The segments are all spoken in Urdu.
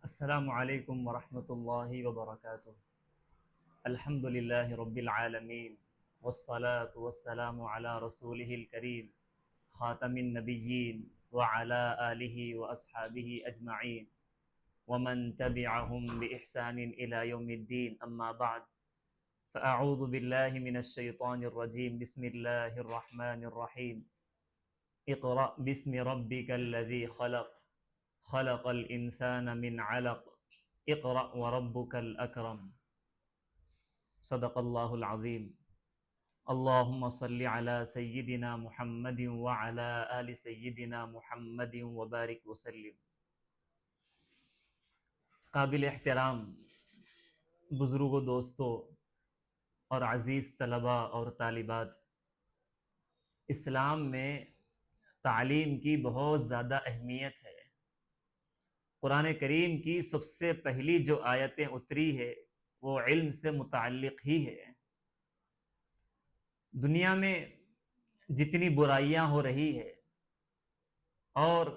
السلام علیکم ورحمۃ اللہ وبرکاتہ۔ الحمد للہ رب العالمین والصلاة والسلام علی رسولہ الکریم خاتم النبیین وعلی آلہ واصحابہ اجمعین ومن تبعہم بإحسان الی یوم الدین، اما بعد فاعوذ باللہ من الشیطان الرجیم، بسم اللہ الرحمن الرحیم۔ اقرأ باسم ربک الذی خلق خلق الانسان من علق اقرأ وربک الاکرم۔ صدق اللہ العظیم۔ اللہم صل علی سیدنا محمد وعلی آل سیدنا محمد وبارک وسلم۔ قابل احترام بزرگوں، دوستوں اور عزیز طلباء اور طالبات، اسلام میں تعلیم کی بہت زیادہ اہمیت ہے۔ قرآن کریم کی سب سے پہلی جو آیتیں اتری ہے وہ علم سے متعلق ہی ہے۔ دنیا میں جتنی برائیاں ہو رہی ہے اور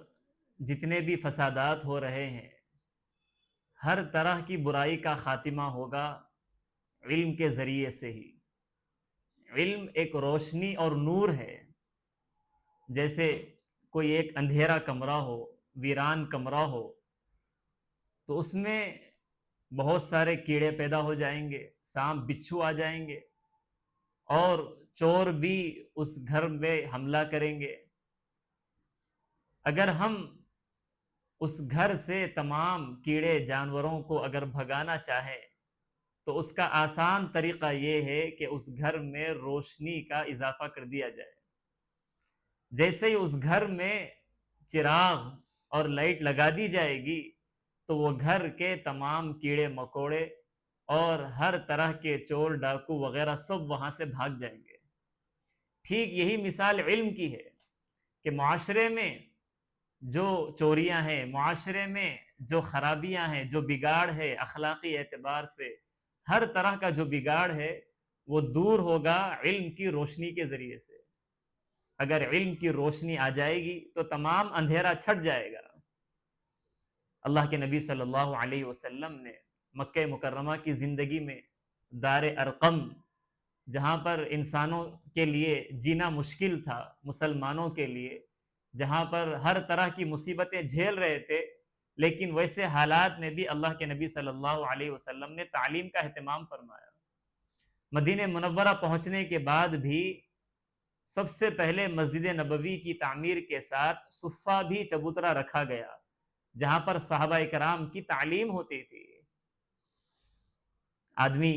جتنے بھی فسادات ہو رہے ہیں، ہر طرح کی برائی کا خاتمہ ہوگا علم کے ذریعے سے ہی۔ علم ایک روشنی اور نور ہے۔ جیسے کوئی ایک اندھیرا کمرہ ہو، ویران کمرہ ہو، تو اس میں بہت سارے کیڑے پیدا ہو جائیں گے، سانپ بچھو آ جائیں گے، اور چور بھی اس گھر میں حملہ کریں گے۔ اگر ہم اس گھر سے تمام کیڑے جانوروں کو اگر بھگانا چاہیں تو اس کا آسان طریقہ یہ ہے کہ اس گھر میں روشنی کا اضافہ کر دیا جائے۔ جیسے ہی اس گھر میں چراغ اور لائٹ لگا دی جائے گی تو وہ گھر کے تمام کیڑے مکوڑے اور ہر طرح کے چور ڈاکو وغیرہ سب وہاں سے بھاگ جائیں گے۔ ٹھیک یہی مثال علم کی ہے کہ معاشرے میں جو چوریاں ہیں، معاشرے میں جو خرابیاں ہیں، جو بگاڑ ہے اخلاقی اعتبار سے، ہر طرح کا جو بگاڑ ہے وہ دور ہوگا علم کی روشنی کے ذریعے سے۔ اگر علم کی روشنی آ جائے گی تو تمام اندھیرا چھٹ جائے گا۔ اللہ کے نبی صلی اللہ علیہ وسلم نے مکہ مکرمہ کی زندگی میں دار ارقم، جہاں پر انسانوں کے لیے جینا مشکل تھا، مسلمانوں کے لیے، جہاں پر ہر طرح کی مصیبتیں جھیل رہے تھے، لیکن ویسے حالات میں بھی اللہ کے نبی صلی اللہ علیہ وسلم نے تعلیم کا اہتمام فرمایا۔ مدینہ منورہ پہنچنے کے بعد بھی سب سے پہلے مسجد نبوی کی تعمیر کے ساتھ صفہ بھی چبوترا رکھا گیا، جہاں پر صحابہ کرام کی تعلیم ہوتی تھی۔ آدمی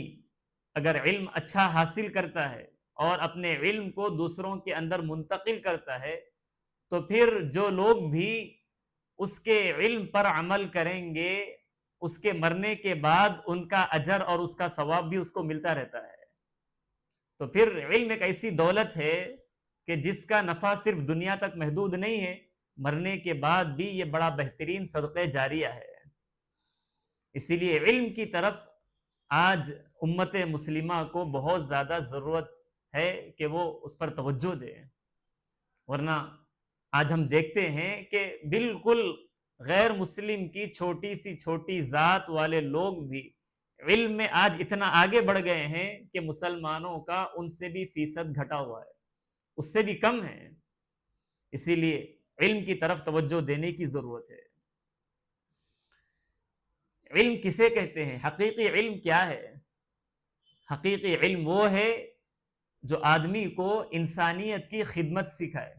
اگر علم اچھا حاصل کرتا ہے اور اپنے علم کو دوسروں کے اندر منتقل کرتا ہے تو پھر جو لوگ بھی اس کے علم پر عمل کریں گے، اس کے مرنے کے بعد ان کا اجر اور اس کا ثواب بھی اس کو ملتا رہتا ہے۔ تو پھر علم ایک ایسی دولت ہے کہ جس کا نفع صرف دنیا تک محدود نہیں ہے، مرنے کے بعد بھی یہ بڑا بہترین صدقہ جاریہ ہے۔ اسی لیے علم کی طرف آج امت مسلمہ کو بہت زیادہ ضرورت ہے کہ وہ اس پر توجہ دے، ورنہ آج ہم دیکھتے ہیں کہ بالکل غیر مسلم کی چھوٹی سی چھوٹی ذات والے لوگ بھی علم میں آج اتنا آگے بڑھ گئے ہیں کہ مسلمانوں کا ان سے بھی فیصد گھٹا ہوا ہے، اس سے بھی کم ہے۔ اسی لیے علم کی طرف توجہ دینے کی ضرورت ہے۔ علم کسے کہتے ہیں؟ حقیقی علم کیا ہے؟ حقیقی علم وہ ہے جو آدمی کو انسانیت کی خدمت سکھائے۔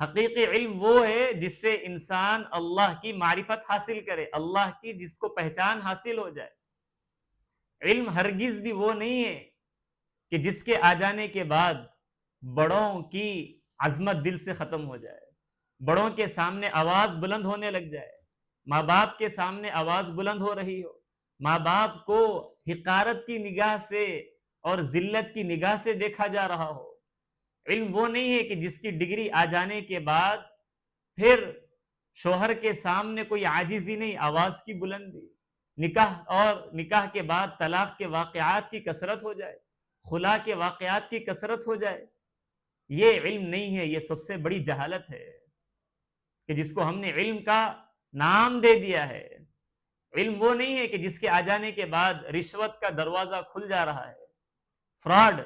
حقیقی علم وہ ہے جس سے انسان اللہ کی معرفت حاصل کرے، اللہ کی جس کو پہچان حاصل ہو جائے۔ علم ہرگز بھی وہ نہیں ہے کہ جس کے آ جانے کے بعد بڑوں کی عظمت دل سے ختم ہو جائے، بڑوں کے سامنے آواز بلند ہونے لگ جائے، ماں باپ کے سامنے آواز بلند ہو رہی ہو، ماں باپ کو حقارت کی نگاہ سے اور ذلت کی نگاہ سے دیکھا جا رہا ہو۔ علم وہ نہیں ہے کہ جس کی ڈگری آ جانے کے بعد پھر شوہر کے سامنے کوئی عاجزی نہیں، آواز کی بلندی، نکاح کے بعد طلاق کے واقعات کی کثرت ہو جائے، خلا کے واقعات کی کثرت ہو جائے۔ یہ علم نہیں ہے، یہ سب سے بڑی جہالت ہے۔ کہ جس کو ہم نے علم کا نام دے دیا ہے۔ علم وہ نہیں ہے کہ جس کے آ جانے کے بعد رشوت کا دروازہ کھل جا رہا ہے، فراڈ،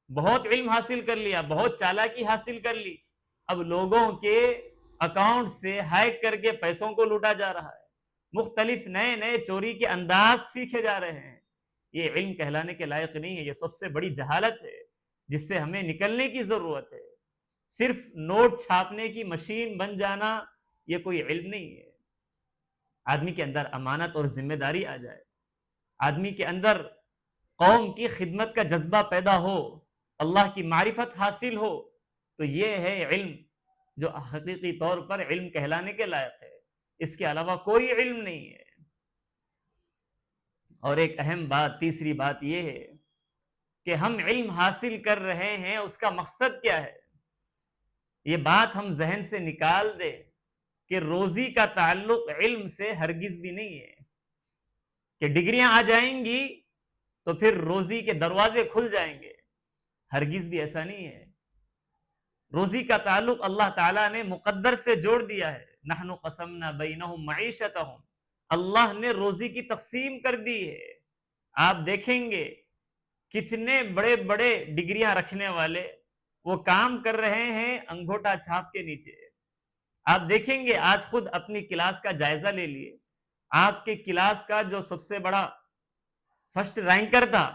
بہت علم حاصل کر لیا، بہت چالاکی حاصل کر لی، اب لوگوں کے اکاؤنٹ سے ہیک کر کے پیسوں کو لوٹا جا رہا ہے، مختلف نئے نئے چوری کے انداز سیکھے جا رہے ہیں۔ یہ علم کہلانے کے لائق نہیں ہے، یہ سب سے بڑی جہالت ہے جس سے ہمیں نکلنے کی ضرورت ہے۔ صرف نوٹ چھاپنے کی مشین بن جانا یہ کوئی علم نہیں ہے۔ آدمی کے اندر امانت اور ذمہ داری آ جائے، آدمی کے اندر قوم کی خدمت کا جذبہ پیدا ہو، اللہ کی معرفت حاصل ہو، تو یہ ہے علم جو حقیقی طور پر علم کہلانے کے لائق ہے۔ اس کے علاوہ کوئی علم نہیں ہے۔ اور ایک اہم بات، تیسری بات یہ ہے کہ ہم علم حاصل کر رہے ہیں، اس کا مقصد کیا ہے؟ یہ بات ہم ذہن سے نکال دیں کہ روزی کا تعلق علم سے ہرگز بھی نہیں ہے کہ ڈگریاں آ جائیں گی تو پھر روزی کے دروازے کھل جائیں گے، ہرگز بھی ایسا نہیں ہے۔ روزی کا تعلق اللہ تعالیٰ نے مقدر سے جوڑ دیا ہے، نحن قسمنا بینہم معیشتہم، اللہ نے روزی کی تقسیم کر دی ہے۔ آپ دیکھیں گے کتنے بڑے بڑے ڈگریاں رکھنے والے وہ کام کر رہے ہیں انگوٹھا چھاپ کے نیچے۔ آپ دیکھیں گے، آج خود اپنی کلاس کا جائزہ لے لیے، آپ کے کلاس کا جو سب سے بڑا فرسٹ رینکر تھا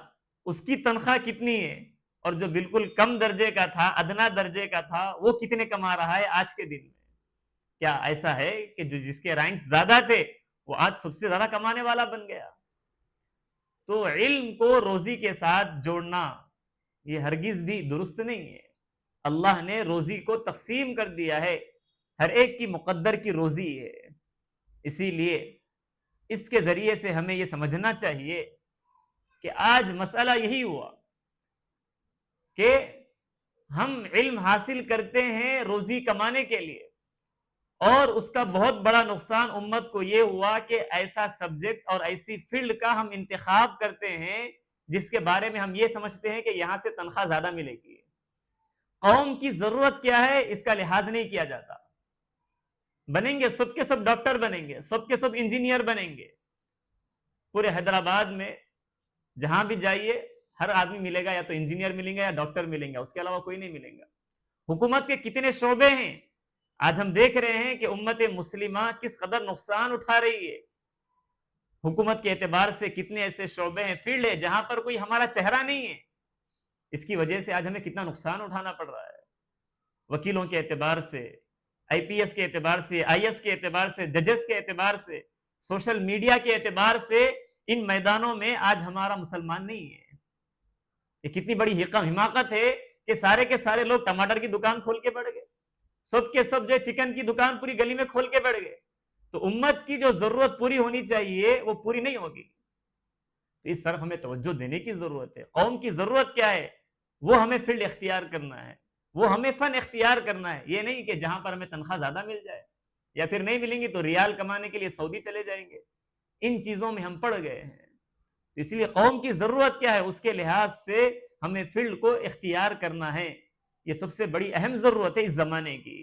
اس کی تنخواہ کتنی ہے، اور جو بالکل کم درجے کا تھا، ادنا درجے کا تھا، وہ کتنے کما رہا ہے آج کے دن میں؟ کیا ایسا ہے کہ جو جس کے رینکس زیادہ تھے وہ آج سب سے زیادہ کمانے والا بن گیا؟ تو علم کو روزی کے ساتھ جوڑنا یہ ہرگز بھی درست نہیں ہے۔ اللہ نے روزی کو تقسیم کر دیا ہے، ہر ایک کی مقدر کی روزی ہے۔ اسی لیے اس کے ذریعے سے ہمیں یہ سمجھنا چاہیے کہ آج مسئلہ یہی ہوا کہ ہم علم حاصل کرتے ہیں روزی کمانے کے لیے، اور اس کا بہت بڑا نقصان امت کو یہ ہوا کہ ایسا سبجیکٹ اور ایسی فیلڈ کا ہم انتخاب کرتے ہیں جس کے بارے میں ہم یہ سمجھتے ہیں کہ یہاں سے تنخواہ زیادہ ملے گی۔ قوم کی ضرورت کیا ہے اس کا لحاظ نہیں کیا جاتا۔ بنیں گے سب کے سب ڈاکٹر بنیں گے، سب کے سب انجینئر بنیں گے، پورے حیدرآباد میں جہاں بھی جائیے ہر آدمی ملے گا، یا تو انجینئر ملیں گے یا ڈاکٹر ملیں گے، اس کے علاوہ کوئی نہیں ملیں گا۔ حکومت کے کتنے شعبے ہیں، آج ہم دیکھ رہے ہیں کہ امت مسلمہ کس قدر نقصان اٹھا رہی ہے۔ حکومت کے اعتبار سے کتنے ایسے شعبے ہیں، فیلڈ ہے جہاں پر کوئی ہمارا چہرہ نہیں ہے، اس کی وجہ سے آج ہمیں کتنا نقصان اٹھانا پڑ رہا ہے۔ وکیلوں کے اعتبار سے، آئی پی ایس کے اعتبار سے، آئی ایس کے اعتبار سے، ججز کے اعتبار سے، سوشل میڈیا کے اعتبار سے، ان میدانوں میں آج ہمارا مسلمان نہیں ہے۔ یہ کتنی بڑی حماقت ہے کہ سارے کے سارے لوگ ٹماٹر کی دکان کھول کے بیٹھ گئے، سب کے سب جو چکن کی دکان پوری گلی میں کھول کے بیٹھ گئے، تو امت کی جو ضرورت پوری ہونی چاہیے وہ پوری نہیں ہوگی۔ تو اس طرف ہمیں توجہ دینے کی ضرورت ہے۔ قوم کی ضرورت کیا ہے، وہ ہمیں فیلڈ اختیار کرنا ہے، وہ ہمیں فن اختیار کرنا ہے۔ یہ نہیں کہ جہاں پر ہمیں تنخواہ زیادہ مل جائے، یا پھر نہیں ملیں گی تو ریال کمانے کے لیے سعودی چلے جائیں گے، ان چیزوں میں ہم پڑ گئے ہیں۔ اس لیے قوم کی ضرورت کیا ہے اس کے لحاظ سے ہمیں فیلڈ کو اختیار کرنا ہے۔ یہ سب سے بڑی اہم ضرورت ہے اس زمانے کی۔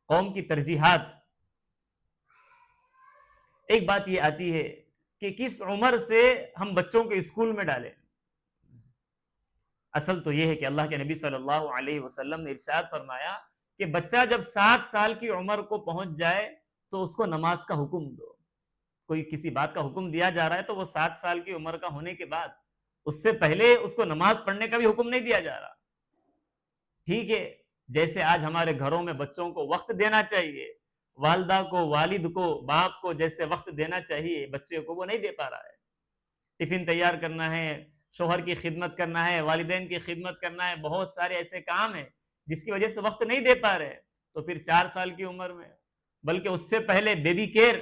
قوم کی ترجیحات، ایک بات یہ آتی ہے کہ کس عمر سے ہم بچوں کو اسکول میں ڈالیں۔ اصل تو یہ ہے کہ اللہ کے نبی صلی اللہ علیہ وسلم نے ارشاد فرمایا کہ بچہ جب 7 سال کی عمر کو پہنچ جائے تو اس کو نماز کا حکم دو۔ کوئی کسی بات کا حکم دیا جا رہا ہے تو وہ 7 سال کی عمر کا ہونے کے بعد، اس سے پہلے اس کو نماز پڑھنے کا بھی حکم نہیں دیا جا رہا۔ ٹھیک ہے، جیسے آج ہمارے گھروں میں بچوں کو وقت دینا چاہیے، والدہ کو، والد کو، باپ کو جیسے وقت دینا چاہیے بچے کو، وہ نہیں دے پا رہا ہے۔ ٹفن تیار کرنا ہے، شوہر کی خدمت کرنا ہے، والدین کی خدمت کرنا ہے، بہت سارے ایسے کام ہیں جس کی وجہ سے وقت نہیں دے پا رہے، تو پھر 4 سال کی عمر میں، بلکہ اس سے پہلے بیبی کیئر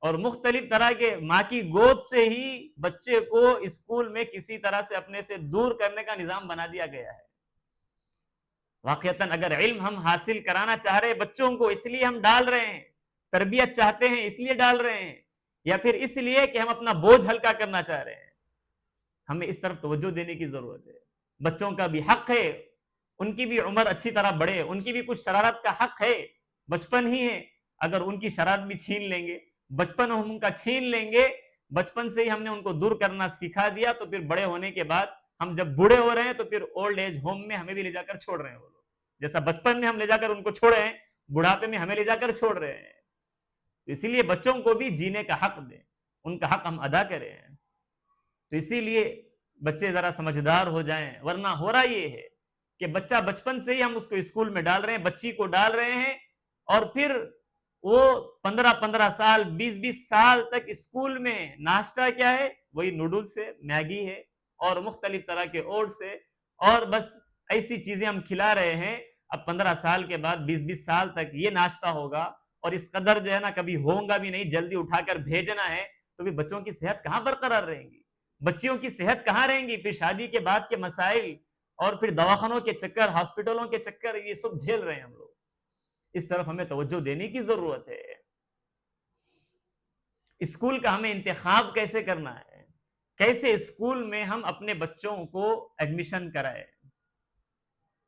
اور مختلف طرح کے ماں کی گود سے ہی بچے کو اسکول میں کسی طرح سے اپنے سے دور کرنے کا نظام بنا دیا گیا ہے۔ واقعتاً اگر علم ہم حاصل کرانا چاہ رہے بچوں کو، اس لیے ہم ڈال رہے ہیں، تربیت چاہتے ہیں اس لیے ڈال رہے ہیں، یا پھر اس لیے کہ ہم اپنا بوجھ ہلکا کرنا چاہ رہے ہیں، ہمیں اس طرف توجہ دینے کی ضرورت ہے۔ بچوں کا بھی حق ہے، ان کی بھی عمر اچھی طرح بڑھے، ان کی بھی کچھ شرارت کا حق ہے، بچپن ہی ہے، اگر ان کی شرارت بھی چھین لیں گے، بچپن ہم ان کا چھین لیں گے، بچپن سے ہی ہم نے ان کو دور کرنا سکھا دیا، تو پھر بڑے ہونے کے بعد ہم جب بوڑھے ہو رہے ہیں تو پھر اولڈ ایج ہوم میں ہمیں بھی لے جا کر چھوڑ رہے ہیں وہ لوگ، جیسا بچپن میں ہم لے جا کر ان کو چھوڑے ہیں، بڑھاپے میں ہمیں لے جا کر چھوڑ رہے ہیں۔ اسی لیے بچوں کو بھی جینے کا حق دیں، ان کا حق ہم ادا کریں۔ تو اسی لیے بچے ذرا سمجھدار ہو جائیں، ورنہ ہو رہا یہ ہے کہ بچہ بچپن سے ہی ہم اس کو اسکول میں ڈال رہے ہیں، بچی کو ڈال رہے ہیں، اور پھر وہ 15 سال 20 سال تک اسکول میں ناشتہ کیا ہے، وہی نوڈلز ہے، میگی ہے اور مختلف طرح کے اوٹس ہے، اور بس ایسی چیزیں ہم کھلا رہے ہیں۔ اب 15 سال کے بعد 20 سال تک یہ ناشتہ ہوگا، اور اس قدر جو ہے نا کبھی ہوگا بھی نہیں، جلدی اٹھا کر بھیجنا ہے، تو بھی بچوں کی صحت کہاں برقرار رہیں گی، بچیوں کی صحت کہاں رہیں گی؟ پھر شادی کے بعد کے مسائل، اور پھر دواخانوں کے چکر، ہاسپٹلوں کے چکر، یہ سب جھیل رہے ہیں ہم لوگ۔ اس طرف ہمیں توجہ دینے کی ضرورت ہے۔ اسکول کا ہمیں انتخاب کیسے کرنا ہے، کیسے اسکول میں ہم اپنے بچوں کو ایڈمیشن کرائیں،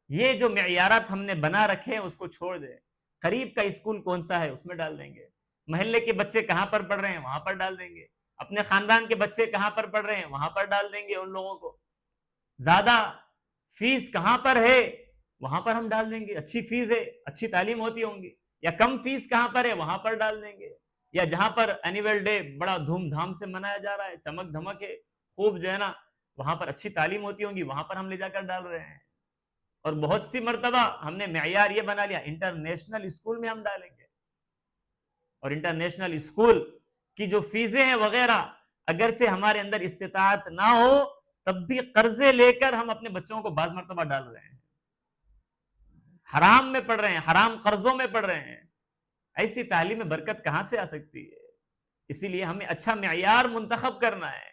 یہ جو معیارات ہم نے بنا رکھے ہیں اس کو چھوڑ دیں۔ قریب کا اسکول کون سا ہے اس میں ڈال دیں گے، محلے کے بچے کہاں پر پڑھ رہے ہیں وہاں پر ڈال دیں گے، اپنے خاندان کے بچے کہاں پر پڑھ رہے ہیں وہاں پر ڈال دیں گے ان لوگوں کو، زیادہ فیس کہاں پر ہے وہاں پر ہم ڈال دیں گے، اچھی فیس ہے، اچھی تعلیم ہوتی ہوں گی، یا کم فیس کہاں پر ہے وہاں پر ڈال دیں گے، یا جہاں پر اینیول ڈے بڑا دھوم دھام سے منایا جا رہا ہے، چمک دھمک ہے، خوب جو ہے نا وہاں پر اچھی تعلیم ہوتی ہوں گی، وہاں پر ہم لے جا کر ڈال رہے ہیں۔ اور بہت سی مرتبہ ہم نے معیار یہ بنا لیا انٹرنیشنل اسکول میں ہم ڈالیں گے، اور انٹرنیشنل اسکول کی جو فیسیں ہیں وغیرہ، اگرچہ ہمارے اندر استطاعت نہ ہو تب بھی قرضے لے کر ہم اپنے بچوں کو بعض مرتبہ ڈال رہے ہیں، حرام میں پڑھ رہے ہیں، حرام قرضوں میں پڑھ رہے ہیں، ایسی تعلیم میں برکت کہاں سے آ سکتی ہے؟ اسی لیے ہمیں اچھا معیار منتخب کرنا ہے،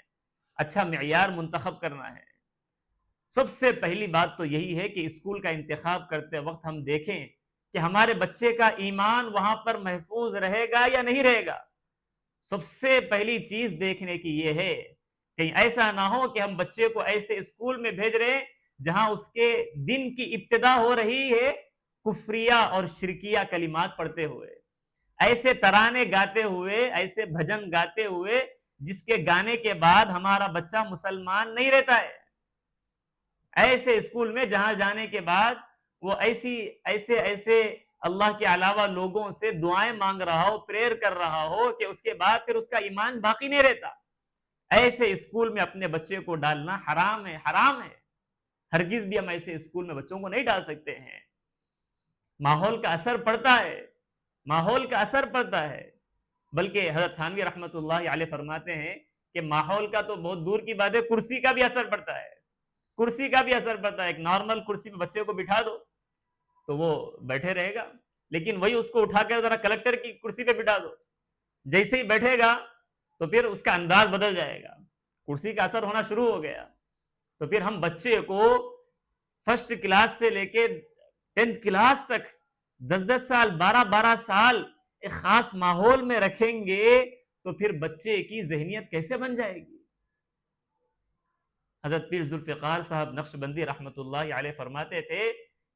اچھا معیار منتخب کرنا ہے۔ سب سے پہلی بات تو یہی ہے کہ اسکول کا انتخاب کرتے وقت ہم دیکھیں کہ ہمارے بچے کا ایمان وہاں پر محفوظ رہے گا یا نہیں رہے گا۔ سب سے پہلی چیز دیکھنے کی یہ ہے، کہیں ایسا نہ ہو کہ ہم بچے کو ایسے اسکول میں بھیج رہے ہیں جہاں اس کے دن کی ابتدا ہو رہی ہے کفریہ اور شرکیہ کلمات پڑھتے ہوئے، ایسے ترانے گاتے ہوئے، ایسے بھجن گاتے ہوئے جس کے گانے کے بعد ہمارا بچہ مسلمان نہیں رہتا ہے، ایسے اسکول میں جہاں جانے کے بعد وہ ایسے اللہ کے علاوہ لوگوں سے دعائیں مانگ رہا ہو، پریئر کر رہا ہو کہ اس کے بعد پھر اس کا ایمان باقی نہیں رہتا، ایسے اسکول میں اپنے بچے کو ڈالنا حرام ہے، حرام ہے۔ ہرگز بھی ہم ایسے اسکول میں بچوں کو نہیں ڈال سکتے ہیں۔ ماحول کا اثر پڑتا ہے، ماحول کا اثر پڑتا ہے، بلکہ حضرت تھانوی رحمت اللہ علیہ فرماتے ہیں کہ ماحول کا تو بہت دور کی بات ہے، کرسی کا بھی اثر پڑتا ہے، کرسی کا بھی اثر پڑتا ہے۔ ایک نارمل کرسی پہ بچے کو بٹھا دو تو وہ بیٹھے رہے گا، لیکن وہی اس کو اٹھا کر ذرا کلکٹر کی کرسی پہ بٹھا دو، جیسے ہی بیٹھے گا تو پھر اس کا انداز بدل جائے گا، کرسی کا اثر ہونا شروع ہو گیا۔ تو پھر ہم بچے کو فرسٹ کلاس سے لے کے 10th کلاس تک 10 سال 12 سال ایک خاص ماحول میں رکھیں گے تو پھر بچے کی ذہنیت کیسے بن جائے گی؟ حضرت پیر ذوالفقار صاحب نقشبندی رحمت اللہ علیہ فرماتے تھے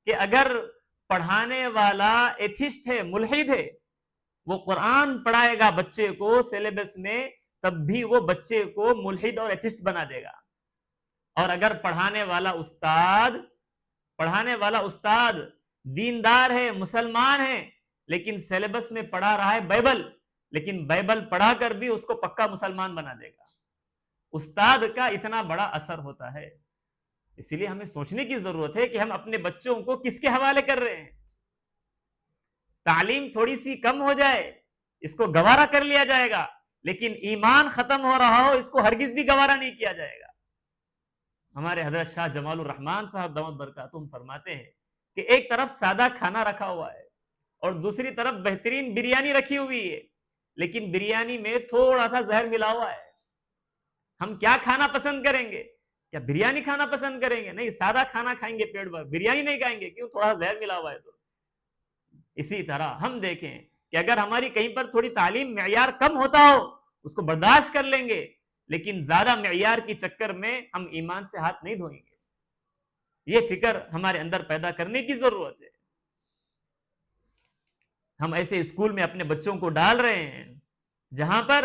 کہ اگر پڑھانے والا ایتھسٹ ہے، ملحد ہے، وہ قرآن پڑھائے گا بچے کو سیلیبس میں، تب بھی وہ بچے کو ملحد اور ایتھسٹ بنا دے گا، اور اگر پڑھانے والا استاد دیندار ہے، مسلمان ہے، لیکن سیلیبس میں پڑھا رہا ہے بائبل، لیکن بائبل پڑھا کر بھی اس کو پکا مسلمان بنا دے گا۔ استاد کا اتنا بڑا اثر ہوتا ہے، اسی لیے ہمیں سوچنے کی ضرورت ہے کہ ہم اپنے بچوں کو کس کے حوالے کر رہے ہیں۔ تعلیم تھوڑی سی کم ہو جائے اس کو گوارا کر لیا جائے گا، لیکن ایمان ختم ہو رہا ہو اس کو ہرگز بھی گوارا نہیں کیا جائے گا۔ ہمارے حضرت شاہ جمال الرحمن صاحب دامت برکاتہم فرماتے ہیں کہ ایک طرف سادہ کھانا رکھا ہوا ہے اور دوسری طرف بہترین بریانی رکھی ہوئی ہے، لیکن بریانی میں تھوڑا سا زہر ملا ہوا ہے۔ ہم کیا کھانا پسند کریں گے؟ کیا بریانی کھانا پسند کریں گے؟ نہیں، سادہ کھانا کھائیں گے پیٹ بھر، بریانی نہیں کھائیں گے، کیوں؟ تھوڑا سا زہر ملا ہوا ہے تو۔ اسی طرح ہم دیکھیں کہ اگر ہماری کہیں پر تھوڑی تعلیم معیار کم ہوتا ہو اس کو برداشت کر لیں گے، لیکن زیادہ معیار کی چکر میں ہم ایمان سے ہاتھ نہیں دھوئیں گے۔ یہ فکر ہمارے اندر پیدا کرنے کی ضرورت ہے۔ ہم ایسے اسکول میں اپنے بچوں کو ڈال رہے ہیں جہاں پر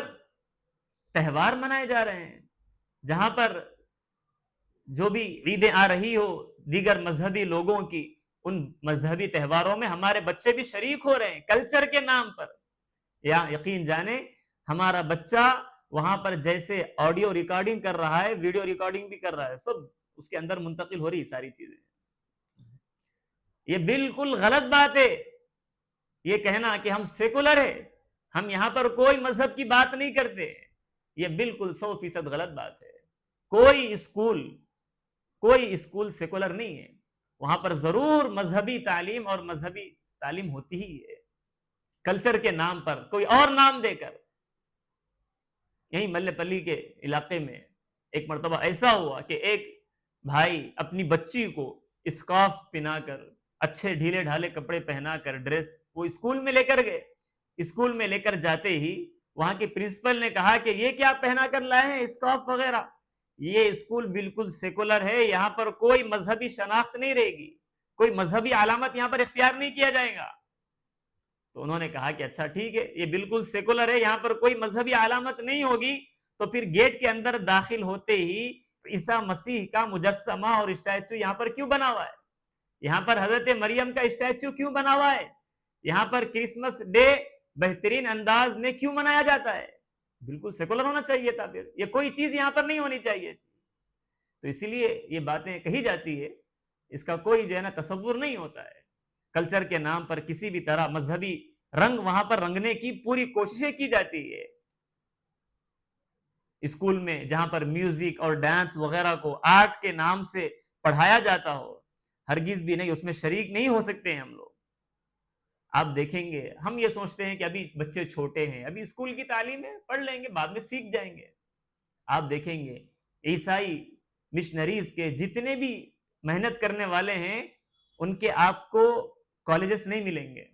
تہوار منائے جا رہے ہیں، جہاں پر جو بھی عیدیں آ رہی ہو دیگر مذہبی لوگوں کی، ان مذہبی تہواروں میں ہمارے بچے بھی شریک ہو رہے ہیں کلچر کے نام پر. یا یقین جانے ہمارا بچہ وہاں پر جیسے آڈیو ریکارڈنگ کر رہا ہے، ویڈیو ریکارڈنگ بھی کر رہا ہے، سب اس کے اندر منتقل ہو رہی ساری چیزیں. یہ بالکل غلط بات ہے یہ کہنا کہ ہم سیکولر ہے، ہم یہاں پر کوئی مذہب کی بات نہیں کرتے. یہ بالکل 100% غلط بات ہے. کوئی اسکول سیکولر نہیں ہے، وہاں پر ضرور مذہبی تعلیم اور مذہبی تعلیم ہوتی ہی ہے، کلچر کے نام پر کوئی اور نام دے کر. یہیں ملے پلی کے علاقے میں ایک مرتبہ ایسا ہوا کہ ایک بھائی اپنی بچی کو اسکارف پہنا کر، اچھے ڈھیلے ڈھالے کپڑے پہنا کر، ڈریس وہ اسکول میں لے کر گئے. اسکول میں لے کر جاتے ہی وہاں کے پرنسپل نے کہا کہ یہ کیا پہنا کر لائے ہیں اسکارف وغیرہ، یہ اسکول بالکل سیکولر ہے، یہاں پر کوئی مذہبی شناخت نہیں رہے گی، کوئی مذہبی علامت یہاں پر اختیار نہیں کیا جائے گا. تو انہوں نے کہا کہ اچھا ٹھیک ہے، یہ بالکل سیکولر ہے، یہاں پر کوئی مذہبی علامت نہیں ہوگی. تو پھر گیٹ کے اندر داخل ہوتے ہی عیسیٰ مسیح کا مجسمہ اور اسٹیچو یہاں پر کیوں بنا ہوا ہے؟ یہاں پر حضرت مریم کا اسٹیچو کیوں بنا ہوا ہے؟ یہاں پر کرسمس ڈے بہترین انداز میں کیوں منایا جاتا ہے؟ بالکل سیکولر ہونا چاہیے تھا، پھر یہ کوئی چیز یہاں پر نہیں ہونی چاہیے تھی. تو اسی لیے یہ باتیں کہی جاتی ہے، اس کا کوئی جو ہے نا تصور نہیں ہوتا ہے. کلچر کے نام پر کسی بھی طرح مذہبی رنگ وہاں پر رنگنے کی پوری کوششیں کی جاتی ہے. اسکول میں جہاں پر میوزک اور ڈانس وغیرہ کو آرٹ کے نام سے پڑھایا جاتا ہو، ہرگز بھی نہیں، اس میں شریک نہیں ہو سکتے ہیں ہم لوگ. آپ دیکھیں گے ہم یہ سوچتے ہیں کہ ابھی بچے چھوٹے ہیں، ابھی اسکول کی تعلیم ہے، پڑھ لیں گے، بعد میں سیکھ جائیں گے. آپ دیکھیں گے عیسائی مشنریز کے جتنے بھی محنت کرنے والے ہیں ان کے آپ کو کالجز نہیں ملیں گے،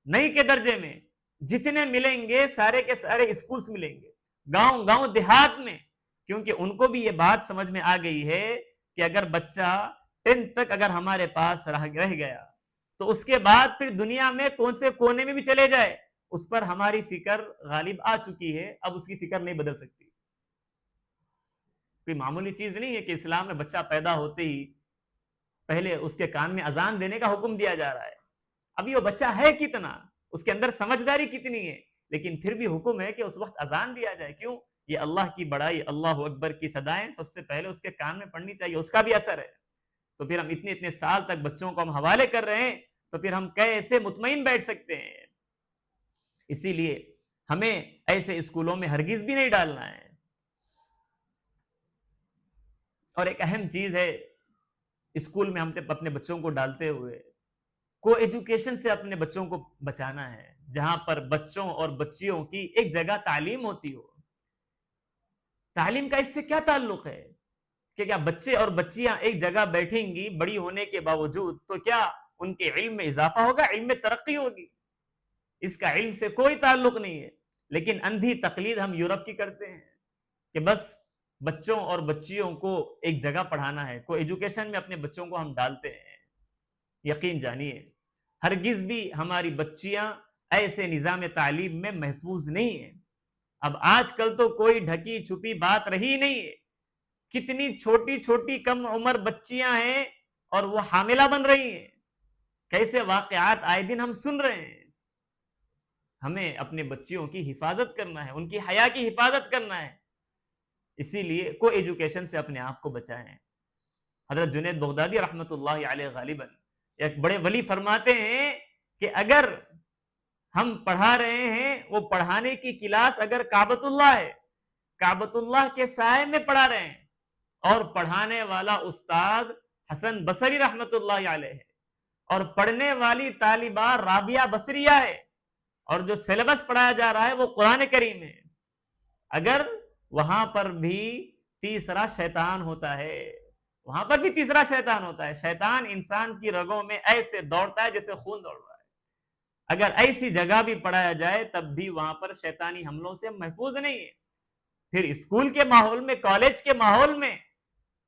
نہیں کے درجے میں جتنے ملیں گے سارے کے سارے اسکولز ملیں گے گاؤں دیہات میں. کیونکہ ان کو بھی یہ بات سمجھ میں آ گئی ہے کہ اگر بچہ 10th تک اگر ہمارے پاس رہ گیا تو اس کے بعد پھر دنیا میں کون سے کونے میں بھی چلے جائے اس پر ہماری فکر غالب آ چکی ہے، اب اس کی فکر نہیں بدل سکتی. کوئی معمولی چیز نہیں ہے کہ اسلام میں بچہ پیدا ہوتے ہی پہلے اس کے کان میں اذان دینے کا حکم دیا جا رہا ہے. ابھی وہ بچہ ہے کتنا، اس کے اندر سمجھداری کتنی ہے، لیکن پھر بھی حکم ہے کہ اس وقت اذان دیا جائے. کیوں؟ یہ اللہ کی بڑائی، اللہ اکبر کی صدائیں سب سے پہلے اس کے کان میں پڑنی چاہیے، اس کا بھی اثر ہے. تو پھر ہم اتنے سال تک بچوں کو ہم حوالے کر رہے ہیں تو پھر ہم کیسے مطمئن بیٹھ سکتے ہیں؟ اسی لیے ہمیں ایسے اسکولوں میں ہرگز بھی نہیں ڈالنا ہے. اور ایک اہم چیز ہے اسکول میں ہم اپنے بچوں کو ڈالتے ہوئے کو ایجوکیشن سے اپنے بچوں کو بچانا ہے، جہاں پر بچوں اور بچیوں کی ایک جگہ تعلیم ہوتی ہو. تعلیم کا اس سے کیا تعلق ہے کہ کیا بچے اور بچیاں ایک جگہ بیٹھیں گی بڑی ہونے کے باوجود تو کیا ان کے علم میں اضافہ ہوگا، علم میں ترقی ہوگی؟ اس کا علم سے کوئی تعلق نہیں ہے. لیکن اندھی تقلید ہم یورپ کی کرتے ہیں کہ بس بچوں اور بچیوں کو ایک جگہ پڑھانا ہے، کو ایجوکیشن میں اپنے بچوں کو ہم ڈالتے ہیں. یقین جانیے ہرگز بھی ہماری بچیاں ایسے نظام تعلیم میں محفوظ نہیں ہیں. اب آج کل تو کوئی ڈھکی چھپی بات رہی نہیں ہے، کتنی چھوٹی چھوٹی کم عمر بچیاں ہیں اور وہ حاملہ بن رہی ہیں، کیسے واقعات آئے دن ہم سن رہے ہیں. ہمیں اپنے بچیوں کی حفاظت کرنا ہے، ان کی حیا کی حفاظت کرنا ہے. اسی لیے کو ایجوکیشن سے اپنے آپ کو بچائیں. حضرت جنید بغدادی رحمت اللہ علیہ غالباً ایک بڑے ولی فرماتے ہیں کہ اگر ہم پڑھا رہے ہیں، وہ پڑھانے کی کلاس اگر کعبۃ اللہ ہے، کعبۃ اللہ کے سائے میں پڑھا رہے ہیں، اور پڑھانے والا استاد حسن بصری رحمت اللہ علیہ ہے، اور پڑھنے والی طالبہ رابعہ بصریہ ہے، اور جو سلیبس پڑھایا جا رہا ہے وہ قرآن کریم ہے، اگر وہاں پر بھی تیسرا شیطان ہوتا ہے، وہاں پر بھی تیسرا شیطان ہوتا ہے، شیطان انسان کی رگوں میں ایسے دوڑتا ہے جیسے خون دوڑ رہا ہے، اگر ایسی جگہ بھی پڑھایا جائے تب بھی وہاں پر شیطانی حملوں سے محفوظ نہیں ہے. پھر اسکول کے ماحول میں، کالج کے ماحول میں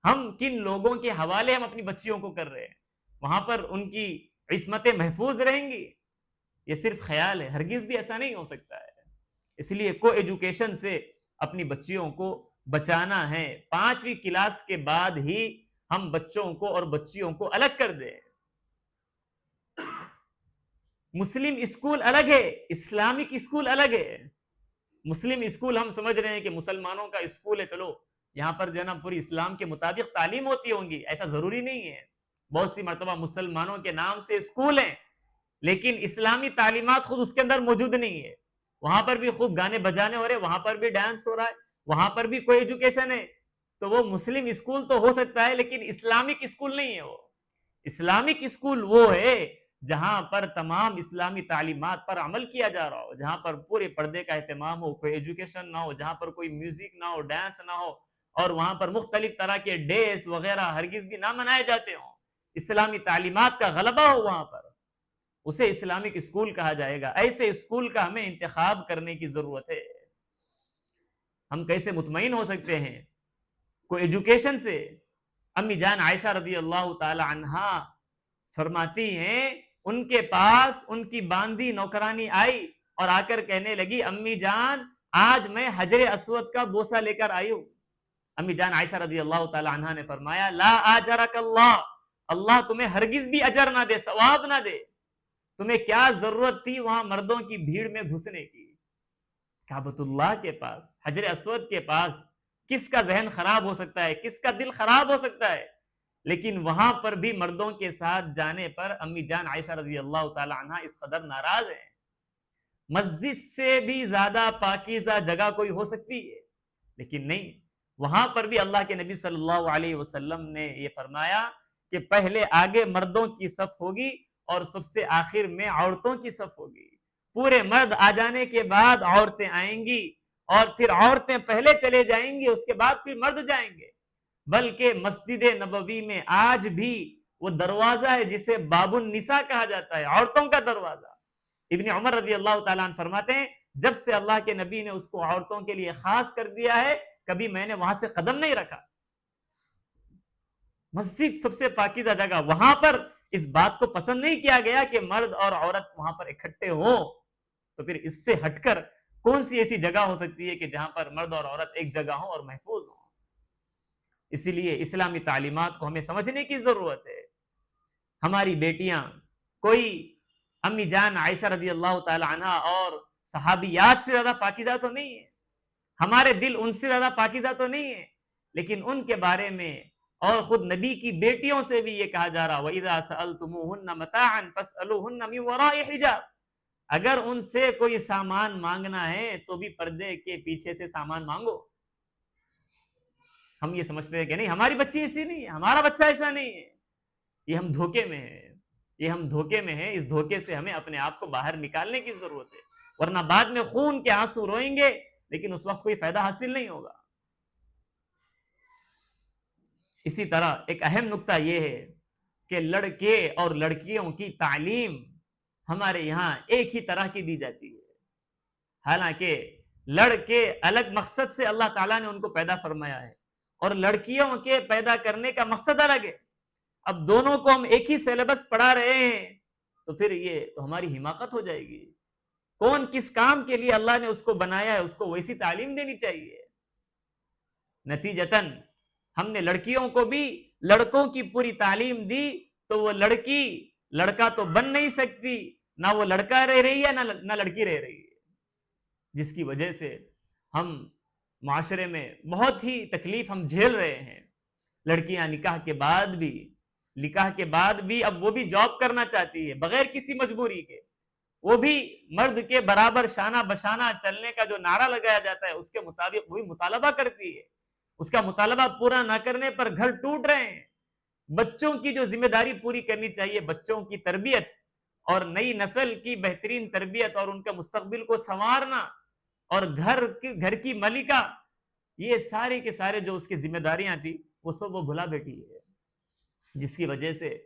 ہم کن لوگوں کے حوالے ہم اپنی بچیوں کو کر رہے ہیں؟ وہاں پر ان کی عصمتیں محفوظ رہیں گی؟ یہ صرف خیال ہے، ہرگز بھی ایسا نہیں ہو سکتا ہے۔ اس لیے کو ایجوکیشن سے اپنی بچیوں کو بچانا ہے۔ 5ویں کلاس کے بعد ہی ہم بچوں کو اور بچیوں کو الگ کر دیں۔ مسلم اسکول الگ ہے، اسلامک اسکول الگ ہے۔ مسلم اسکول ہم سمجھ رہے ہیں کہ مسلمانوں کا اسکول ہے، چلو یہاں پر جو ہے نا پوری اسلام کے مطابق تعلیم ہوتی ہوں گی، ایسا ضروری نہیں ہے۔ بہت سی مرتبہ مسلمانوں کے نام سے اسکول ہیں لیکن اسلامی تعلیمات خود اس کے اندر موجود نہیں ہے۔ وہاں پر بھی خوب گانے بجانے ہو رہے، وہاں پر بھی ڈانس ہو رہا ہے، وہاں پر بھی کوئی ایجوکیشن ہے۔ تو وہ مسلم اسکول تو ہو سکتا ہے لیکن اسلامک اسکول نہیں ہے۔ وہ اسلامک اسکول وہ ہے جہاں پر تمام اسلامی تعلیمات پر عمل کیا جا رہا ہو، جہاں پر پورے پردے کا اہتمام ہو، کوئی ایجوکیشن نہ ہو، جہاں پر کوئی میوزک نہ ہو، ڈانس نہ ہو، اور وہاں پر مختلف طرح کے ڈیز وغیرہ ہرگز بھی نہ منائے جاتے ہوں، اسلامی تعلیمات کا غلبہ ہو وہاں پر، اسے اسلامک اسکول کہا جائے گا۔ ایسے اسکول کا ہمیں انتخاب کرنے کی ضرورت ہے۔ ہم کیسے مطمئن ہو سکتے ہیں؟ کوئی ایجوکیشن سے امی جان عائشہ رضی اللہ تعالی عنہا فرماتی ہیں ان کے پاس ان کی باندی نوکرانی آئی اور آ کر کہنے لگی امی جان آج میں حجر اسود کا بوسہ لے کر آئی ہوں۔ امی جان عائشہ رضی اللہ تعالی عنہا نے فرمایا لا آجرک اللہ، اللہ تمہیں ہرگز بھی اجر نہ دے، ثواب نہ دے، تمہیں کیا ضرورت تھی وہاں مردوں کی بھیڑ میں گھسنے کی؟ کعبۃ اللہ کے پاس، حجر اسود کے پاس کس کا ذہن خراب ہو سکتا ہے، کس کا دل خراب ہو سکتا ہے؟ لیکن وہاں پر بھی مردوں کے ساتھ جانے پر امی جان عائشہ رضی اللہ تعالی عنہ اس قدر ناراض ہیں۔ مسجد سے بھی زیادہ پاکیزہ جگہ کوئی ہو سکتی ہے لیکن نہیں، وہاں پر بھی اللہ کے نبی صلی اللہ علیہ وسلم نے یہ فرمایا کہ پہلے آگے مردوں کی صف ہوگی اور سب سے آخر میں عورتوں کی صف ہوگی۔ پورے مرد آ جانے کے بعد عورتیں آئیں گی اور پھر عورتیں پہلے چلے جائیں گی، اس کے بعد پھر مرد جائیں گے۔ بلکہ مسجد نبوی میں آج بھی وہ دروازہ ہے جسے باب النساء کہا جاتا ہے، عورتوں کا دروازہ۔ ابن عمر رضی اللہ تعالیٰ عنہ فرماتے ہیں جب سے اللہ کے نبی نے اس کو عورتوں کے لیے خاص کر دیا ہے کبھی میں نے وہاں سے قدم نہیں رکھا۔ مسجد سب سے پاکیزہ جگہ، وہاں پر اس بات کو پسند نہیں کیا گیا کہ مرد اور عورت وہاں پر اکٹھے ہوں، تو پھر اس سے ہٹ کر کون سی ایسی جگہ ہو سکتی ہے کہ جہاں پر مرد اور عورت ایک جگہ ہوں اور محفوظ ہوں؟ اسی لیے اسلامی تعلیمات کو ہمیں سمجھنے کی ضرورت ہے۔ ہماری بیٹیاں کوئی امی جان عائشہ رضی اللہ تعالی عنہ اور صحابیات سے زیادہ پاکیزہ تو نہیں ہے، ہمارے دل ان سے زیادہ پاکیزہ تو نہیں ہے، لیکن ان کے بارے میں اور خود نبی کی بیٹیوں سے بھی یہ کہا جا رہا وَإِذَا سَأَلْتُمُوهُنَّ مَتَاعًا فَاسْأَلُوهُنَّ مِنْ وَرَاءِ حِجَابٍ، اگر ان سے کوئی سامان مانگنا ہے تو بھی پردے کے پیچھے سے سامان مانگو۔ ہم یہ سمجھتے ہیں کہ نہیں ہماری بچی ایسی نہیں ہے، ہمارا بچہ ایسا نہیں ہے، یہ ہم دھوکے میں ہیں، یہ ہم دھوکے میں ہیں۔ اس دھوکے سے ہمیں اپنے آپ کو باہر نکالنے کی ضرورت ہے، ورنہ بعد میں خون کے آنسو روئیں گے لیکن اس وقت کوئی فائدہ حاصل نہیں ہوگا۔ اسی طرح ایک اہم نقطہ یہ ہے کہ لڑکے اور لڑکیوں کی تعلیم ہمارے یہاں ایک ہی طرح کی دی جاتی ہے، حالانکہ لڑکے الگ مقصد سے اللہ تعالیٰ نے ان کو پیدا فرمایا ہے اور لڑکیوں کے پیدا کرنے کا مقصد الگ ہے۔ اب دونوں کو ہم ایک ہی سیلیبس پڑھا رہے ہیں تو پھر یہ تو ہماری حماقت ہو جائے گی۔ کون کس کام کے لیے اللہ نے اس کو بنایا ہے اس کو ویسی تعلیم دینی چاہیے۔ نتیجتاً ہم نے لڑکیوں کو بھی لڑکوں کی پوری تعلیم دی تو وہ لڑکی لڑکا تو بن نہیں سکتی، نہ وہ لڑکا رہ رہی ہے نہ لڑکی رہ رہی ہے، جس کی وجہ سے ہم معاشرے میں بہت ہی تکلیف ہم جھیل رہے ہیں۔ لڑکیاں نکاح کے بعد بھی اب وہ بھی جاب کرنا چاہتی ہے بغیر کسی مجبوری کے، وہ بھی مرد کے برابر شانہ بشانہ چلنے کا جو نعرہ لگایا جاتا ہے اس کے مطابق وہی مطالبہ کرتی ہے۔ اس کا مطالبہ پورا نہ کرنے پر گھر ٹوٹ رہے ہیں۔ بچوں کی جو ذمہ داری پوری کرنی چاہیے، بچوں کی تربیت اور نئی نسل کی بہترین تربیت اور ان کا مستقبل کو سنوارنا اور گھر کی ملکہ، یہ سارے کے سارے جو اس کی ذمہ داریاں تھی وہ سب وہ بھلا بیٹھی ہے، جس کی وجہ سے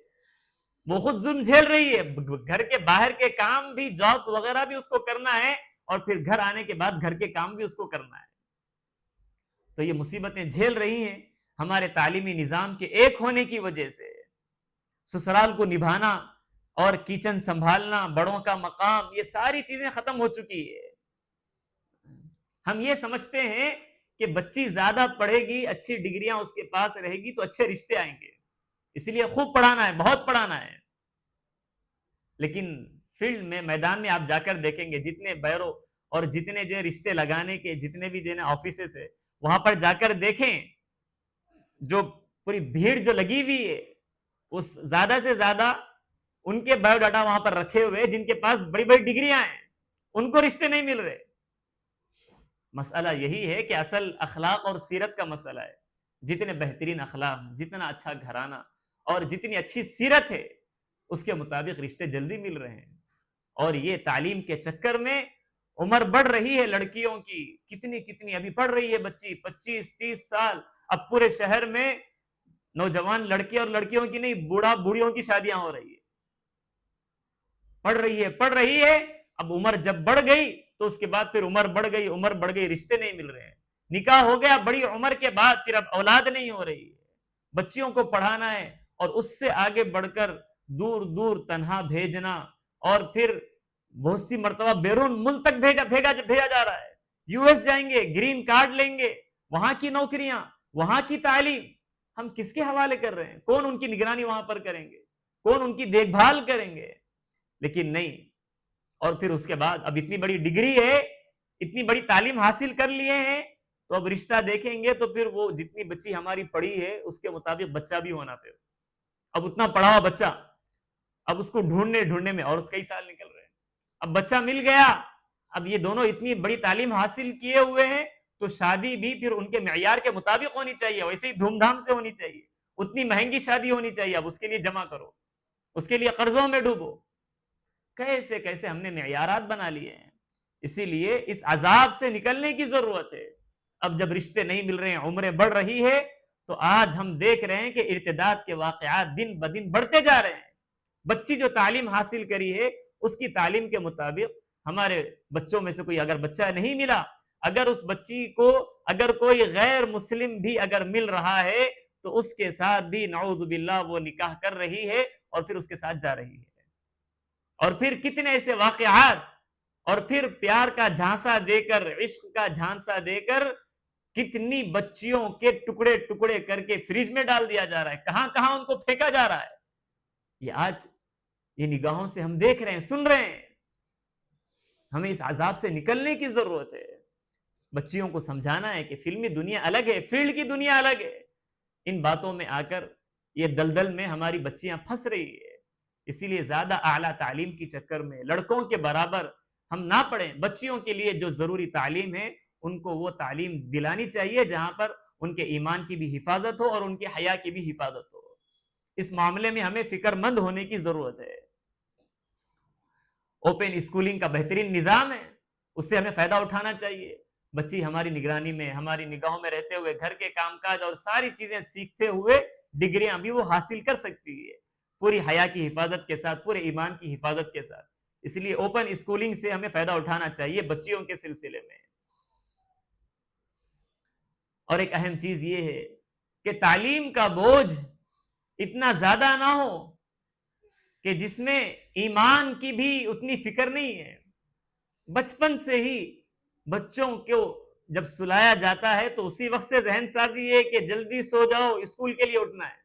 وہ خود ظلم جھیل رہی ہے۔ گھر کے باہر کے کام بھی، جابس وغیرہ بھی اس کو کرنا ہے اور پھر گھر آنے کے بعد گھر کے کام بھی اس کو کرنا ہے، تو یہ مصیبتیں جھیل رہی ہیں ہمارے تعلیمی نظام کے ایک ہونے کی وجہ سے۔ سسرال کو نبھانا اور کچن سنبھالنا، بڑوں کا مقام، یہ ساری چیزیں ختم ہو چکی ہے۔ ہم یہ سمجھتے ہیں کہ بچی زیادہ پڑھے گی، اچھی ڈگریاں اس کے پاس رہے گی تو اچھے رشتے آئیں گے، اس لیے خوب پڑھانا ہے، بہت پڑھانا ہے۔ لیکن فیلڈ میں، میدان میں آپ جا کر دیکھیں گے جتنے بیرو اور جتنے جو رشتے لگانے کے جتنے بھی جو آفیسز ہے، وہاں پر جا کر دیکھیں جو پوری بھیڑ جو لگی ہوئی ہے، اس زیادہ سے زیادہ ان کے بایو ڈاٹا وہاں پر رکھے ہوئے جن کے پاس بڑی بڑی ڈگریاں ہیں، ان کو رشتے نہیں مل رہے۔ مسئلہ یہی ہے کہ اصل اخلاق اور سیرت کا مسئلہ ہے۔ جتنے بہترین اخلاق، جتنا اچھا گھرانہ اور جتنی اچھی سیرت ہے، اس کے مطابق رشتے جلدی مل رہے ہیں۔ اور یہ تعلیم کے چکر میں عمر بڑھ رہی ہے لڑکیوں کی، کتنی ابھی پڑھ رہی ہے بچی 25-30 سال، اب پورے شہر میں نوجوان لڑکے اور لڑکیوں کی نہیں، بوڑھیوں کی شادیاں ہو رہی ہے۔ پڑھ رہی ہے، اب عمر جب بڑھ گئی تو اس کے بعد پھر عمر بڑھ گئی، رشتے نہیں مل رہے ہیں، نکاح ہو گیا بڑی عمر کے بعد، پھر اب اولاد نہیں ہو رہی ہے۔ بچیوں کو پڑھانا ہے اور اس سے آگے بڑھ کر دور دور تنہا بھیجنا، اور پھر بہت سی مرتبہ بیرون ملک تک بھیجا جا رہا ہے۔ یو ایس جائیں گے، گرین کارڈ لیں گے، وہاں کی نوکریاں، وہاں کی تعلیم، ہم کس کے حوالے کر رہے ہیں؟ کون ان کی نگرانی وہاں پر کریں گے؟ کون ان کی دیکھ بھال کریں گے؟ لیکن نہیں۔ اور پھر اس کے بعد اب اتنی بڑی ڈگری ہے، اتنی بڑی تعلیم حاصل کر لیے ہیں، تو اب رشتہ دیکھیں گے تو پھر وہ جتنی بچی ہماری پڑھی ہے اس کے مطابق بچہ بھی ہونا پھر، اب اتنا پڑھا ہوا بچہ، اب اس کو ڈھونڈنے میں اور کئی سال نکل رہے ہیں۔ اب بچہ مل گیا، اب یہ دونوں اتنی بڑی تعلیم حاصل کیے ہوئے ہیں، تو شادی بھی پھر ان کے معیار کے مطابق ہونی چاہیے، ویسے ہی دھوم دھام سے ہونی چاہیے، اتنی مہنگی شادی ہونی چاہیے، اب اس کے لیے جمع کرو، اس کے لیے قرضوں میں ڈوبو۔ کیسے ہم نے معیارات بنا لیے ہیں۔ اسی لیے اس عذاب سے نکلنے کی ضرورت ہے۔ اب جب رشتے نہیں مل رہے ہیں، عمریں بڑھ رہی ہے، تو آج ہم دیکھ رہے ہیں کہ ارتداد کے واقعات دن بدن بڑھتے جا رہے ہیں۔ بچی جو تعلیم حاصل کری ہے، اس کی تعلیم کے مطابق ہمارے بچوں میں سے کوئی اگر بچہ نہیں ملا، اگر اس بچی کو اگر کوئی غیر مسلم بھی اگر مل رہا ہے، تو اس کے ساتھ بھی نعوذ باللہ وہ نکاح کر رہی ہے اور پھر اس کے ساتھ جا رہی ہے۔ اور پھر کتنے ایسے واقعات، اور پھر پیار کا جھانسا دے کر، عشق کا جھانسا دے کر کتنی بچیوں کے ٹکڑے ٹکڑے کر کے فریج میں ڈال دیا جا رہا ہے، کہاں کہاں ان کو پھینکا جا رہا ہے۔ یہ آج یہ نگاہوں سے ہم دیکھ رہے ہیں، سن رہے ہیں۔ ہمیں اس عذاب سے نکلنے کی ضرورت ہے۔ بچیوں کو سمجھانا ہے کہ فلمی دنیا الگ ہے، فیلڈ کی دنیا الگ ہے۔ ان باتوں میں آ کر یہ دلدل میں ہماری بچیاں پھنس رہی ہے۔ اسی لیے زیادہ اعلیٰ تعلیم کی چکر میں لڑکوں کے برابر ہم نہ پڑھیں۔ بچیوں کے لیے جو ضروری تعلیم ہے، ان کو وہ تعلیم دلانی چاہیے جہاں پر ان کے ایمان کی بھی حفاظت ہو اور ان کے حیا کی بھی حفاظت ہو۔ اس معاملے میں ہمیں فکر مند ہونے کی ضرورت ہے۔ اوپن اسکولنگ کا بہترین نظام ہے، اس سے ہمیں فائدہ اٹھانا چاہیے۔ بچی ہماری نگرانی میں، ہماری نگاہوں میں رہتے ہوئے گھر کے کام کاج اور ساری چیزیں سیکھتے ہوئے ڈگریاں بھی وہ حاصل کر سکتی ہے، پوری حیا کی حفاظت کے ساتھ، پورے ایمان کی حفاظت کے ساتھ۔ اس لیے اوپن اسکولنگ سے ہمیں فائدہ اٹھانا چاہیے بچیوں کے سلسلے میں۔ اور ایک اہم چیز یہ ہے کہ تعلیم کا بوجھ اتنا زیادہ نہ ہو کہ جس میں ایمان کی بھی اتنی فکر نہیں ہے۔ بچپن سے ہی بچوں کو جب سلایا جاتا ہے تو اسی وقت سے ذہن سازی ہے کہ جلدی سو جاؤ، اسکول کے لیے اٹھنا ہے۔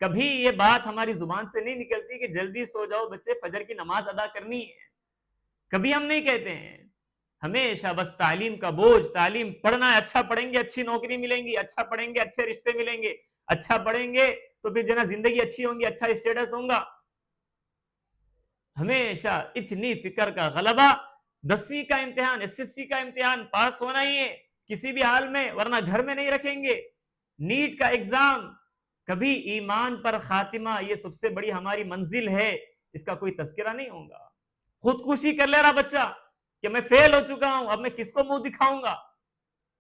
کبھی یہ بات ہماری زبان سے نہیں نکلتی کہ جلدی سو جاؤ بچے، فجر کی نماز ادا کرنی ہے، کبھی ہم نہیں کہتے ہیں۔ ہمیشہ بس تعلیم کا بوجھ، تعلیم پڑھنا ہے، اچھا پڑھیں گے اچھی نوکری ملیں گی، اچھا پڑھیں گے اچھے رشتے ملیں گے، اچھا پڑھیں گے تو پھر جنا زندگی اچھی ہوں گی، اچھا اسٹیٹس ہوگا۔ ہمیشہ اتنی فکر کا غلبہ، 10ویں کا امتحان، SSC کا امتحان پاس ہونا ہی ہے کسی بھی حال میں، ورنہ گھر میں نہیں رکھیں گے۔ نیٹ کا ایگزام، کبھی ایمان پر خاتمہ، یہ سب سے بڑی ہماری منزل ہے، اس کا کوئی تذکرہ نہیں ہوگا۔ خودکشی کر لے رہا بچہ کہ میں فیل ہو چکا ہوں، اب میں کس کو منہ دکھاؤں گا۔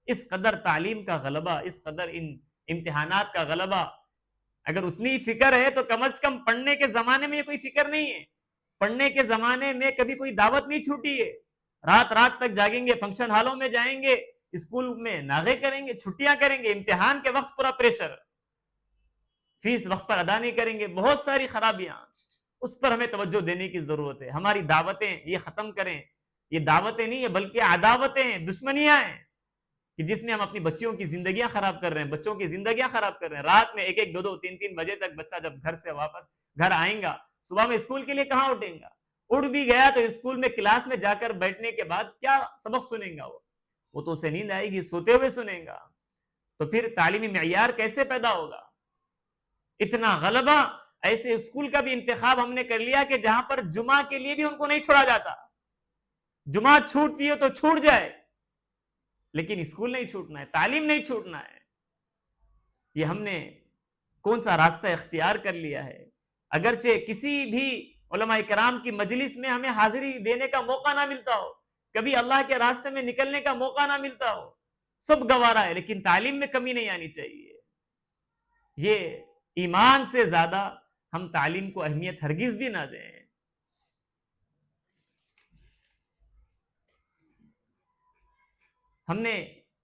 اس قدر تعلیم کا غلبہ، اس قدر ان امتحانات کا غلبہ، اگر اتنی فکر ہے تو کم از کم پڑھنے کے زمانے میں یہ کوئی فکر نہیں ہے۔ پڑھنے کے زمانے میں کبھی کوئی دعوت نہیں چھوٹی ہے، رات تک جاگیں گے، فنکشن ہالوں میں جائیں گے، اسکول میں ناغے کریں گے، چھٹیاں کریں گے، امتحان کے وقت پورا پریشر، فیس وقت پر ادا نہیں کریں گے، بہت ساری خرابیاں۔ اس پر ہمیں توجہ دینے کی ضرورت ہے. ہماری دعوتیں یہ ختم کریں. یہ دعوتیں نہیں ہیں بلکہ عداوتیں ہیں، دشمنیاں ہیں کہ جس میں ہم اپنی بچیوں کی زندگیاں خراب کر رہے ہیں، بچوں کی زندگیاں خراب کر رہے ہیں. رات میں 1-1 2-2 3-3 بجے تک بچہ جب گھر سے واپس گھر آئیں گا، صبح میں اسکول کے لیے کہاں اٹھیں گا؟ اٹھ بھی گیا تو اسکول میں کلاس میں جا کر بیٹھنے کے بعد کیا سبق سنیں گا؟ وہ تو اسے نیند آئے گی، سوتے ہوئے سنیں گا. تو پھر تعلیمی معیار کیسے پیدا ہوگا؟ اتنا غلبہ. ایسے اسکول کا بھی انتخاب ہم نے کر لیا کہ جہاں پر جمعہ کے لیے بھی ان کو نہیں چھوڑا جاتا. جمعہ چھوٹتی ہے تو چھوٹ جائے، لیکن اسکول نہیں چھوٹنا ہے، تعلیم نہیں چھوٹنا ہے. یہ ہم نے کون سا راستہ اختیار کر لیا ہے؟ اگرچہ کسی بھی علماء کرام کی مجلس میں ہمیں حاضری دینے کا موقع نہ ملتا ہو، کبھی اللہ کے راستے میں نکلنے کا موقع نہ ملتا ہو، سب گوارا ہے، لیکن تعلیم میں کمی نہیں آنی چاہیے. یہ ایمان سے زیادہ ہم تعلیم کو اہمیت ہرگز بھی نہ دیں. ہم نے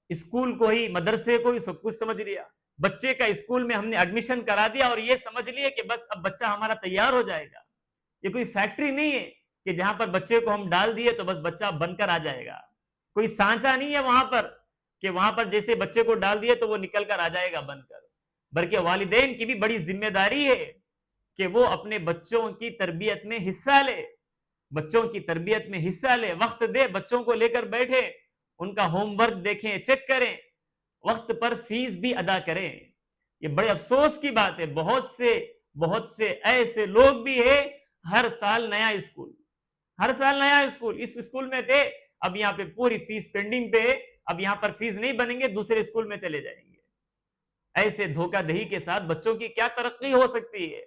اسکول کو ہی، مدرسے کو ہی سب کچھ سمجھ لیا. بچے کا اسکول میں ہم نے ایڈمیشن کرا دیا اور یہ سمجھ لیے کہ بس اب بچہ ہمارا تیار ہو جائے گا. یہ کوئی فیکٹری نہیں ہے کہ جہاں پر بچے کو ہم ڈال دیے تو بس بچہ بن کر آ جائے گا. کوئی سانچہ نہیں ہے وہاں پر کہ وہاں پر جیسے بچے کو ڈال دیے تو وہ نکل کر آ جائے گا بن کر. بلکہ والدین کی بھی بڑی ذمہ داری ہے کہ وہ اپنے بچوں کی تربیت میں حصہ لے، بچوں کی تربیت میں حصہ لے، وقت دے، بچوں کو لے کر بیٹھے، ان کا ہوم ورک دیکھیں، چیک کریں، وقت پر فیس بھی ادا کریں. یہ بڑے افسوس کی بات ہے، بہت سے ایسے لوگ بھی ہیں، ہر سال نیا اسکول، ہر سال نیا اسکول، اس اسکول میں تھے، اب یہاں پہ پوری فیس پینڈنگ پہ ہے، اب یہاں پر فیس نہیں بنیں گے، دوسرے اسکول میں چلے جائیں گے. ایسے دھوکہ دہی کے ساتھ بچوں کی کیا ترقی ہو سکتی ہے؟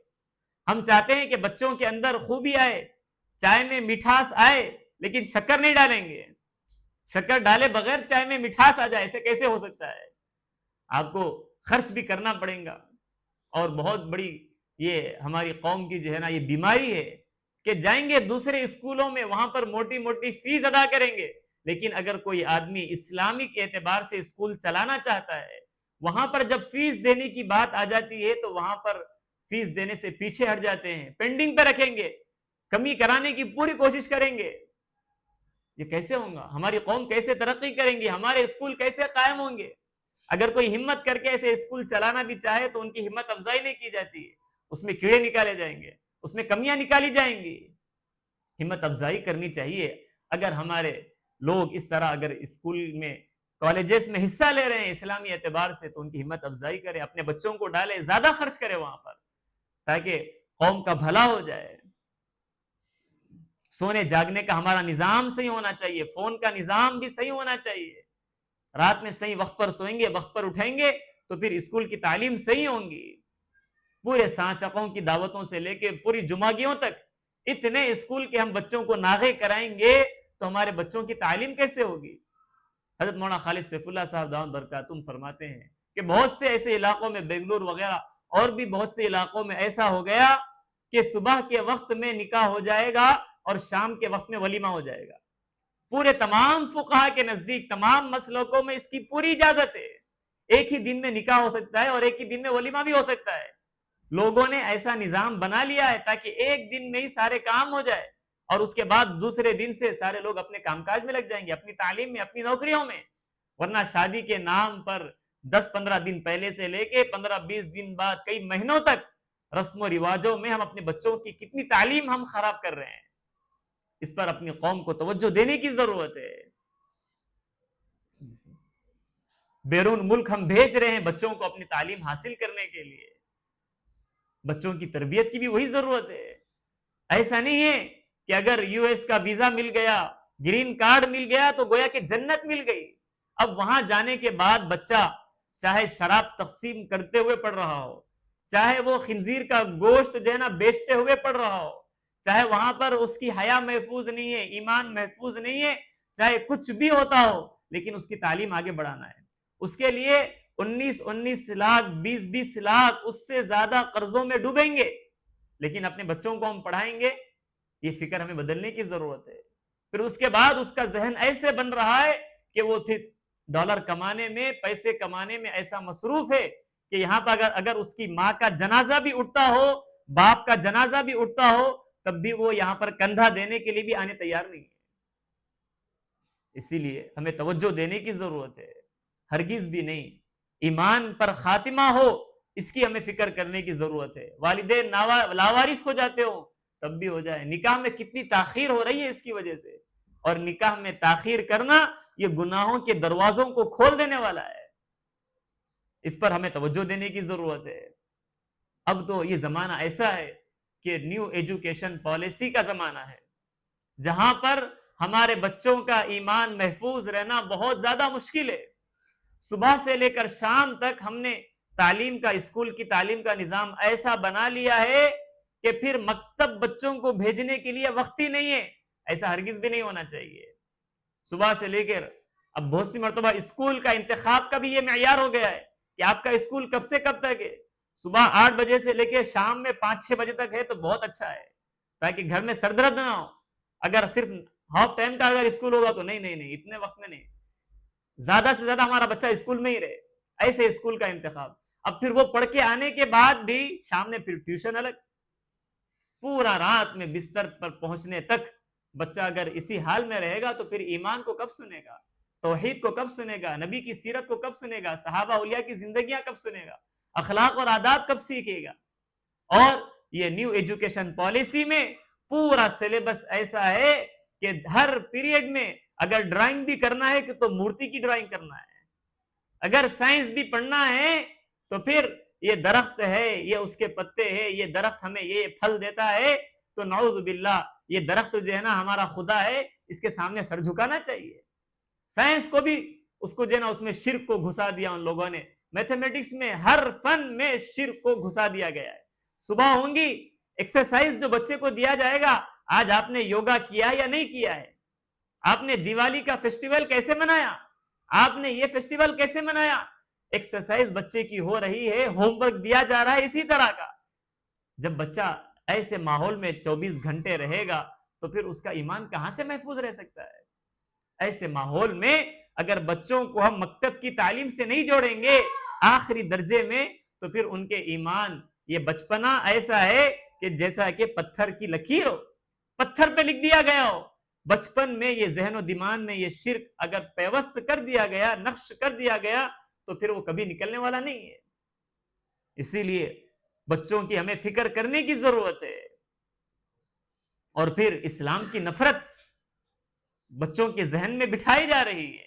ہم چاہتے ہیں کہ بچوں کے اندر خوبی آئے، چائے میں مٹھاس آئے، لیکن شکر نہیں ڈالیں گے. شکر ڈالے بغیر چائے میں مٹھاس آ جائے، ایسے کیسے ہو سکتا ہے؟ آپ کو خرچ بھی کرنا پڑے گا. اور بہت بڑی یہ ہماری قوم کی جو ہے نا یہ بیماری ہے کہ جائیں گے دوسرے اسکولوں میں، وہاں پر موٹی موٹی فیس ادا کریں گے، لیکن اگر کوئی آدمی اسلامک اعتبار سے اسکول چلانا چاہتا ہے، وہاں پر جب فیس دینے کی بات آ جاتی ہے تو وہاں پر فیس دینے سے پیچھے ہٹ جاتے ہیں، پینڈنگ پہ رکھیں گے، کمی کرانے کی پوری کوشش کریں گے. یہ کیسے ہوگا؟ ہماری قوم کیسے ترقی کریں گی؟ ہمارے اسکول کیسے قائم ہوں گے؟ اگر کوئی ہمت کر کے ایسے اسکول چلانا بھی چاہے تو ان کی ہمت افزائی نہیں کی جاتی ہے، اس میں کیڑے نکالے جائیں گے، اس میں کمیاں نکالی جائیں گی. ہمت افزائی کرنی چاہیے. اگر ہمارے لوگ اس طرح اگر اسکول میں، کالجز میں حصہ لے رہے ہیں اسلامی اعتبار سے تو ان کی ہمت افزائی کریں، اپنے بچوں کو ڈالیں، زیادہ خرچ کریں وہاں پر تاکہ قوم کا بھلا ہو جائے. سونے جاگنے کا ہمارا نظام صحیح ہونا چاہیے، فون کا نظام بھی صحیح ہونا چاہیے. رات میں صحیح وقت پر سوئیں گے، وقت پر اٹھیں گے تو پھر اسکول کی تعلیم صحیح ہوں گی. پورے سانچقوں کی دعوتوں سے لے کے پوری جمعگیوں تک اتنے اسکول کے ہم بچوں کو ناغے کرائیں گے تو ہمارے بچوں کی تعلیم کیسے ہوگی؟ حضرت مولانا خالد سیف اللہ صاحب دامت برکاتہم فرماتے ہیں کہ بہت سے ایسے علاقوں میں، بنگلور وغیرہ اور بھی بہت سے علاقوں میں ایسا ہو گیا کہ صبح کے وقت میں نکاح ہو جائے گا اور شام کے وقت میں ولیمہ ہو جائے گا. پورے تمام فقہا کے نزدیک، تمام مسلکوں میں اس کی پوری اجازت ہے. ایک ہی دن میں نکاح ہو سکتا ہے اور ایک ہی دن میں ولیمہ بھی ہو سکتا ہے. لوگوں نے ایسا نظام بنا لیا ہے تاکہ ایک دن میں ہی سارے کام ہو جائے اور اس کے بعد دوسرے دن سے سارے لوگ اپنے کام کاج میں لگ جائیں گے، اپنی تعلیم میں، اپنی نوکریوں میں. ورنہ شادی کے نام پر 10-15 دن پہلے سے لے کے 15-20 دن بعد کئی مہینوں تک رسم و رواجوں میں ہم اپنے بچوں کی کتنی تعلیم ہم خراب کر رہے ہیں. اس پر اپنی قوم کو توجہ دینے کی ضرورت ہے. بیرون ملک ہم بھیج رہے ہیں بچوں کو اپنی تعلیم حاصل کرنے کے لیے، بچوں کی تربیت کی بھی وہی ضرورت ہے. ایسا نہیں ہے کہ اگر یو ایس کا ویزا مل گیا، گرین کارڈ مل گیا تو گویا کہ جنت مل گئی. اب وہاں جانے کے بعد بچہ چاہے شراب تقسیم کرتے ہوئے پڑھ رہا ہو، چاہے وہ خنزیر کا گوشت جو ہے نا بیچتے ہوئے پڑھ رہا ہو، چاہے وہاں پر اس کی حیا محفوظ نہیں ہے، ایمان محفوظ نہیں ہے، چاہے کچھ بھی ہوتا ہو، لیکن اس کی تعلیم آگے بڑھانا ہے. اس کے لیے 19 لاکھ 20 لاکھ اس سے زیادہ قرضوں میں ڈوبیں گے، لیکن اپنے بچوں کو ہم پڑھائیں گے. یہ فکر ہمیں بدلنے کی ضرورت ہے. پھر اس کے بعد اس کا ذہن ایسے بن رہا ہے کہ وہ پھر ڈالر کمانے میں، پیسے کمانے میں ایسا مصروف ہے کہ یہاں پر اگر اس کی ماں کا جنازہ بھی اٹھتا ہو، باپ کا جنازہ بھی اٹھتا ہو تب بھی وہ یہاں پر کندھا دینے کے لیے بھی آنے تیار نہیں ہے. اسی لیے ہمیں توجہ دینے کی ضرورت ہے، ہرگز بھی نہیں. ایمان پر خاتمہ ہو اس کی ہمیں فکر کرنے کی ضرورت ہے. والدین لاوارث ہو جاتے ہو تب بھی ہو جائے. نکاح میں کتنی تاخیر ہو رہی ہے اس کی وجہ سے، اور نکاح میں تاخیر کرنا یہ گناہوں کے دروازوں کو کھول دینے والا ہے. اس پر ہمیں توجہ دینے کی ضرورت ہے. اب تو یہ زمانہ ایسا ہے کہ نیو ایجوکیشن پالیسی کا زمانہ ہے، جہاں پر ہمارے بچوں کا ایمان محفوظ رہنا بہت زیادہ مشکل ہے. صبح سے لے کر شام تک ہم نے تعلیم کا، اسکول کی تعلیم کا نظام ایسا بنا لیا ہے کہ پھر مکتب بچوں کو بھیجنے کے لیے وقت ہی نہیں ہے. ایسا ہرگز بھی نہیں ہونا چاہیے. صبح سے لے کر اب بہت سی مرتبہ اسکول کا انتخاب کا بھی یہ معیار ہو گیا ہے کہ آپ کا اسکول کب سے کب تک ہے. صبح 8 بجے سے لے کے شام میں 5-6 بجے تک ہے تو بہت اچھا ہے، تاکہ گھر میں سر درد نہ ہو. اگر صرف ہاف ٹائم کا اگر اسکول ہوگا تو نہیں اتنے وقت میں نہیں، زیادہ سے زیادہ ہمارا بچہ اسکول میں ہی رہے. ایسے اسکول کا انتخاب. اب پھر وہ پڑھ کے آنے کے بعد بھی شام میں پھر ٹیوشن الگ. پورا رات میں بستر پر پہنچنے تک بچہ اگر اسی حال میں رہے گا تو پھر ایمان کو کب سنے گا، توحید کو کب سنے گا، نبی کی سیرت کو کب سنے گا، صحابہ اولیاء کی زندگیاں کب سنے گا، اخلاق اور آداب کب سیکھے گا. اور یہ نیو ایجوکیشن پالیسی میں پورا سلیبس ایسا ہے کہ ہر پیریڈ میں اگر ڈرائنگ بھی کرنا ہے تو مورتی کی ڈرائنگ کرنا ہے، اگر سائنس بھی پڑھنا ہے تو پھر یہ درخت ہے، یہ اس کے پتے ہیں، یہ درخت ہمیں یہ پھل دیتا ہے، تو نعوذ باللہ یہ درخت جو ہے نا ہمارا خدا ہے، اس کے سامنے سر جھکانا چاہیے. سائنس کو بھی اس کو جو ہے نا اس میں شرک کو گھسا دیا ان لوگوں نے. میتھمیٹکس میں ہر فن میں شرک کو گھسا دیا گیا ہے. صبح ہوں گی ایکسرسائز جو بچے کو دیا جائے گا، آج آپ نے یوگا کیا یا نہیں کیا ہے، آپ نے دیوالی کا فیسٹیول کیسے منایا، آپ نے یہ فیسٹیول کیسے منایا. ایکسرسائز بچے کی ہو رہی ہے، ہوم ورک دیا جا رہا ہے اسی طرح کا. جب بچہ ایسے ماحول میں 24 گھنٹے رہے گا تو پھر اس کا ایمان کہاں سے محفوظ رہ سکتا ہے. ایسے ماحول میں اگر بچوں کو ہم مکتب کی تعلیم سے نہیں جوڑیں گے آخری درجے میں، تو پھر ان کے ایمان، یہ بچپنا ایسا ہے کہ جیسا کہ پتھر کی لکیر ہو، پتھر پہ لکھ دیا گیا ہو. بچپن میں یہ ذہن و دماغ میں یہ شرک اگر پیوست کر دیا گیا، نقش کر دیا گیا، تو پھر وہ کبھی نکلنے والا نہیں ہے. اسی لیے بچوں کی ہمیں فکر کرنے کی ضرورت ہے. اور پھر اسلام کی نفرت بچوں کے ذہن میں بٹھائی جا رہی ہے.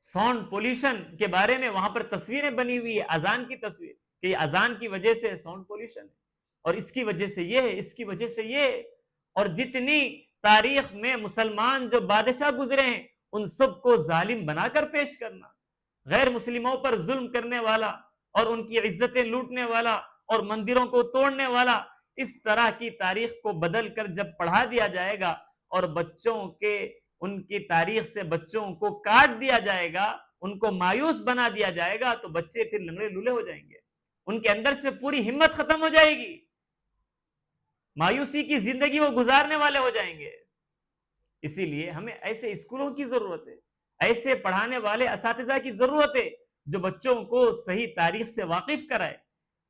ساؤنڈ پولیوشن کے بارے میں وہاں پر تصویریں بنی ہوئی ہے، اذان کی تصویر، کہ یہ اذان کی وجہ سے ساؤنڈ پولیوشن ہے، اور اس کی وجہ سے یہ ہے، اس کی وجہ سے یہ ہے. اور جتنی تاریخ میں مسلمان جو بادشاہ گزرے ہیں ان سب کو ظالم بنا کر پیش کرنا، غیر مسلموں پر ظلم کرنے والا اور ان کی عزتیں لوٹنے والا اور مندروں کو توڑنے والا، اس طرح کی تاریخ کو بدل کر جب پڑھا دیا جائے گا اور بچوں کے ان کی تاریخ سے بچوں کو کاٹ دیا جائے گا، ان کو مایوس بنا دیا جائے گا، تو بچے پھر لنگڑے لولے ہو جائیں گے، ان کے اندر سے پوری ہمت ختم ہو جائے گی، مایوسی کی زندگی وہ گزارنے والے ہو جائیں گے. اسی لیے ہمیں ایسے اسکولوں کی ضرورت ہے، ایسے پڑھانے والے اساتذہ کی ضرورت ہے جو بچوں کو صحیح تاریخ سے واقف کرائے،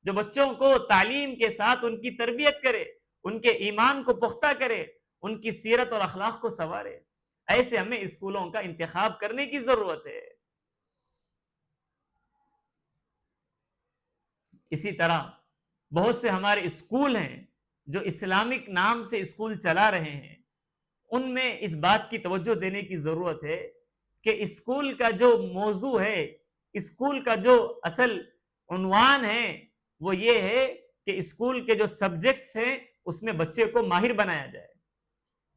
جو بچوں کو تعلیم کے ساتھ ان کی تربیت کرے، ان کے ایمان کو پختہ کرے، ان کی سیرت اور اخلاق کو سنوارے. ایسے ہمیں اسکولوں کا انتخاب کرنے کی ضرورت ہے. اسی طرح بہت سے ہمارے اسکول ہیں جو اسلامک نام سے اسکول چلا رہے ہیں، ان میں اس بات کی توجہ دینے کی ضرورت ہے کہ اسکول کا جو موضوع ہے، اسکول کا جو اصل عنوان ہے وہ یہ ہے کہ اسکول کے جو سبجیکٹس ہیں اس میں بچے کو ماہر بنایا جائے.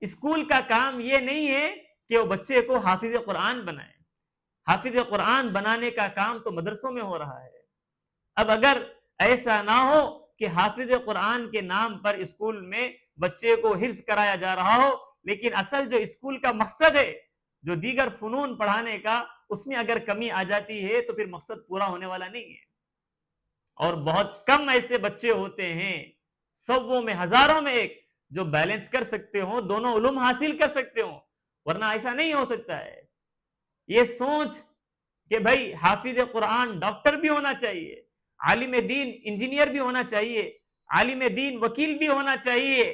اسکول کا کام یہ نہیں ہے کہ وہ بچے کو حافظ قرآن بنائے، حافظ قرآن بنانے کا کام تو مدرسوں میں ہو رہا ہے. اب اگر ایسا نہ ہو کہ حافظ قرآن کے نام پر اسکول میں بچے کو حفظ کرایا جا رہا ہو، لیکن اصل جو اسکول کا مقصد ہے، جو دیگر فنون پڑھانے کا، اس میں اگر کمی آ جاتی ہے تو پھر مقصد پورا ہونے والا نہیں ہے. اور بہت کم ایسے بچے ہوتے ہیں، سووں میں، ہزاروں میں ایک، جو بیلنس کر سکتے ہوں، دونوں علوم حاصل کر سکتے ہوں، ورنہ ایسا نہیں ہو سکتا ہے. یہ سوچ کہ بھائی حافظ قرآن ڈاکٹر بھی ہونا چاہیے، عالم دین انجینئر بھی ہونا چاہیے، عالم دین وکیل بھی ہونا چاہیے.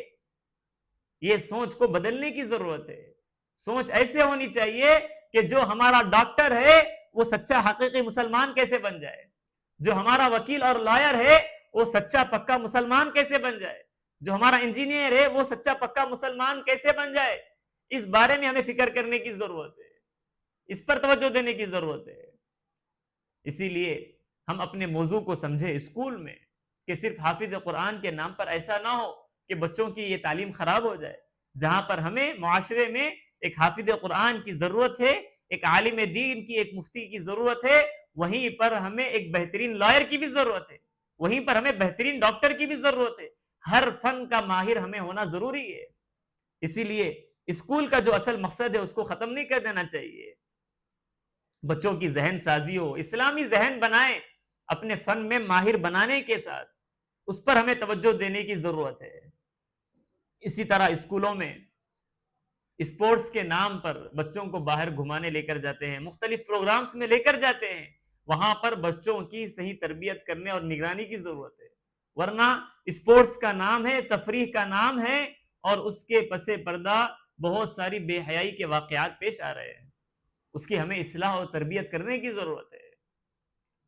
یہ سوچ کو بدلنے کی ضرورت ہے. سوچ ایسے ہونی چاہیے کہ جو ہمارا ڈاکٹر ہے وہ سچا حقیقی مسلمان کیسے بن جائے, جو ہمارا وکیل اور لائر ہے وہ سچا پکا مسلمان کیسے بن جائے, جو ہمارا انجینئر ہے وہ سچا پکا مسلمان کیسے بن جائے. اس بارے میں ہمیں فکر کرنے کی ضرورت ہے, اس پر توجہ دینے کی ضرورت ہے. اسی لیے ہم اپنے موضوع کو سمجھے اسکول میں کہ صرف حافظ قرآن کے نام پر ایسا نہ ہو کہ بچوں کی یہ تعلیم خراب ہو جائے. جہاں پر ہمیں معاشرے میں ایک حافظ قرآن کی ضرورت ہے, ایک عالم دین کی, ایک مفتی کی ضرورت ہے, وہیں پر ہمیں ایک بہترین لائر کی بھی ضرورت ہے, وہیں پر ہمیں بہترین ڈاکٹر کی بھی ضرورت ہے. ہر فن کا ماہر ہمیں ہونا ضروری ہے. اسی لیے اسکول کا جو اصل مقصد ہے اس کو ختم نہیں کر دینا چاہیے. بچوں کی ذہن سازی ہو, اسلامی ذہن بنائیں, اپنے فن میں ماہر بنانے کے ساتھ اس پر ہمیں توجہ دینے کی ضرورت ہے. اسی طرح اسکولوں میں اسپورٹس کے نام پر بچوں کو باہر گھمانے لے کر جاتے ہیں, مختلف پروگرامز میں لے کر جاتے ہیں. وہاں پر بچوں کی صحیح تربیت کرنے اور نگرانی کی ضرورت ہے. ورنہ اسپورٹس کا نام ہے, تفریح کا نام ہے, اور اس کے پس پردہ بہت ساری بے حیائی کے واقعات پیش آ رہے ہیں. اس کی ہمیں اصلاح اور تربیت کرنے کی ضرورت ہے.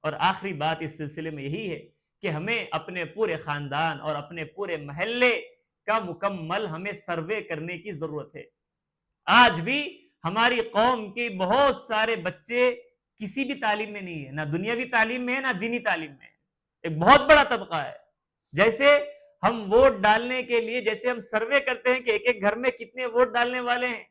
اور آخری بات اس سلسلے میں یہی ہے کہ ہمیں اپنے پورے خاندان اور اپنے پورے محلے کا مکمل ہمیں سروے کرنے کی ضرورت ہے. آج بھی ہماری قوم کے بہت سارے بچے کسی بھی تعلیم میں نہیں ہے, نہ دنیاوی تعلیم میں ہے نہ دینی تعلیم میں ہے. ایک بہت بڑا طبقہ ہے. جیسے ہم ووٹ ڈالنے کے لیے جیسے ہم سروے کرتے ہیں کہ ایک ایک گھر میں کتنے ووٹ ڈالنے والے ہیں,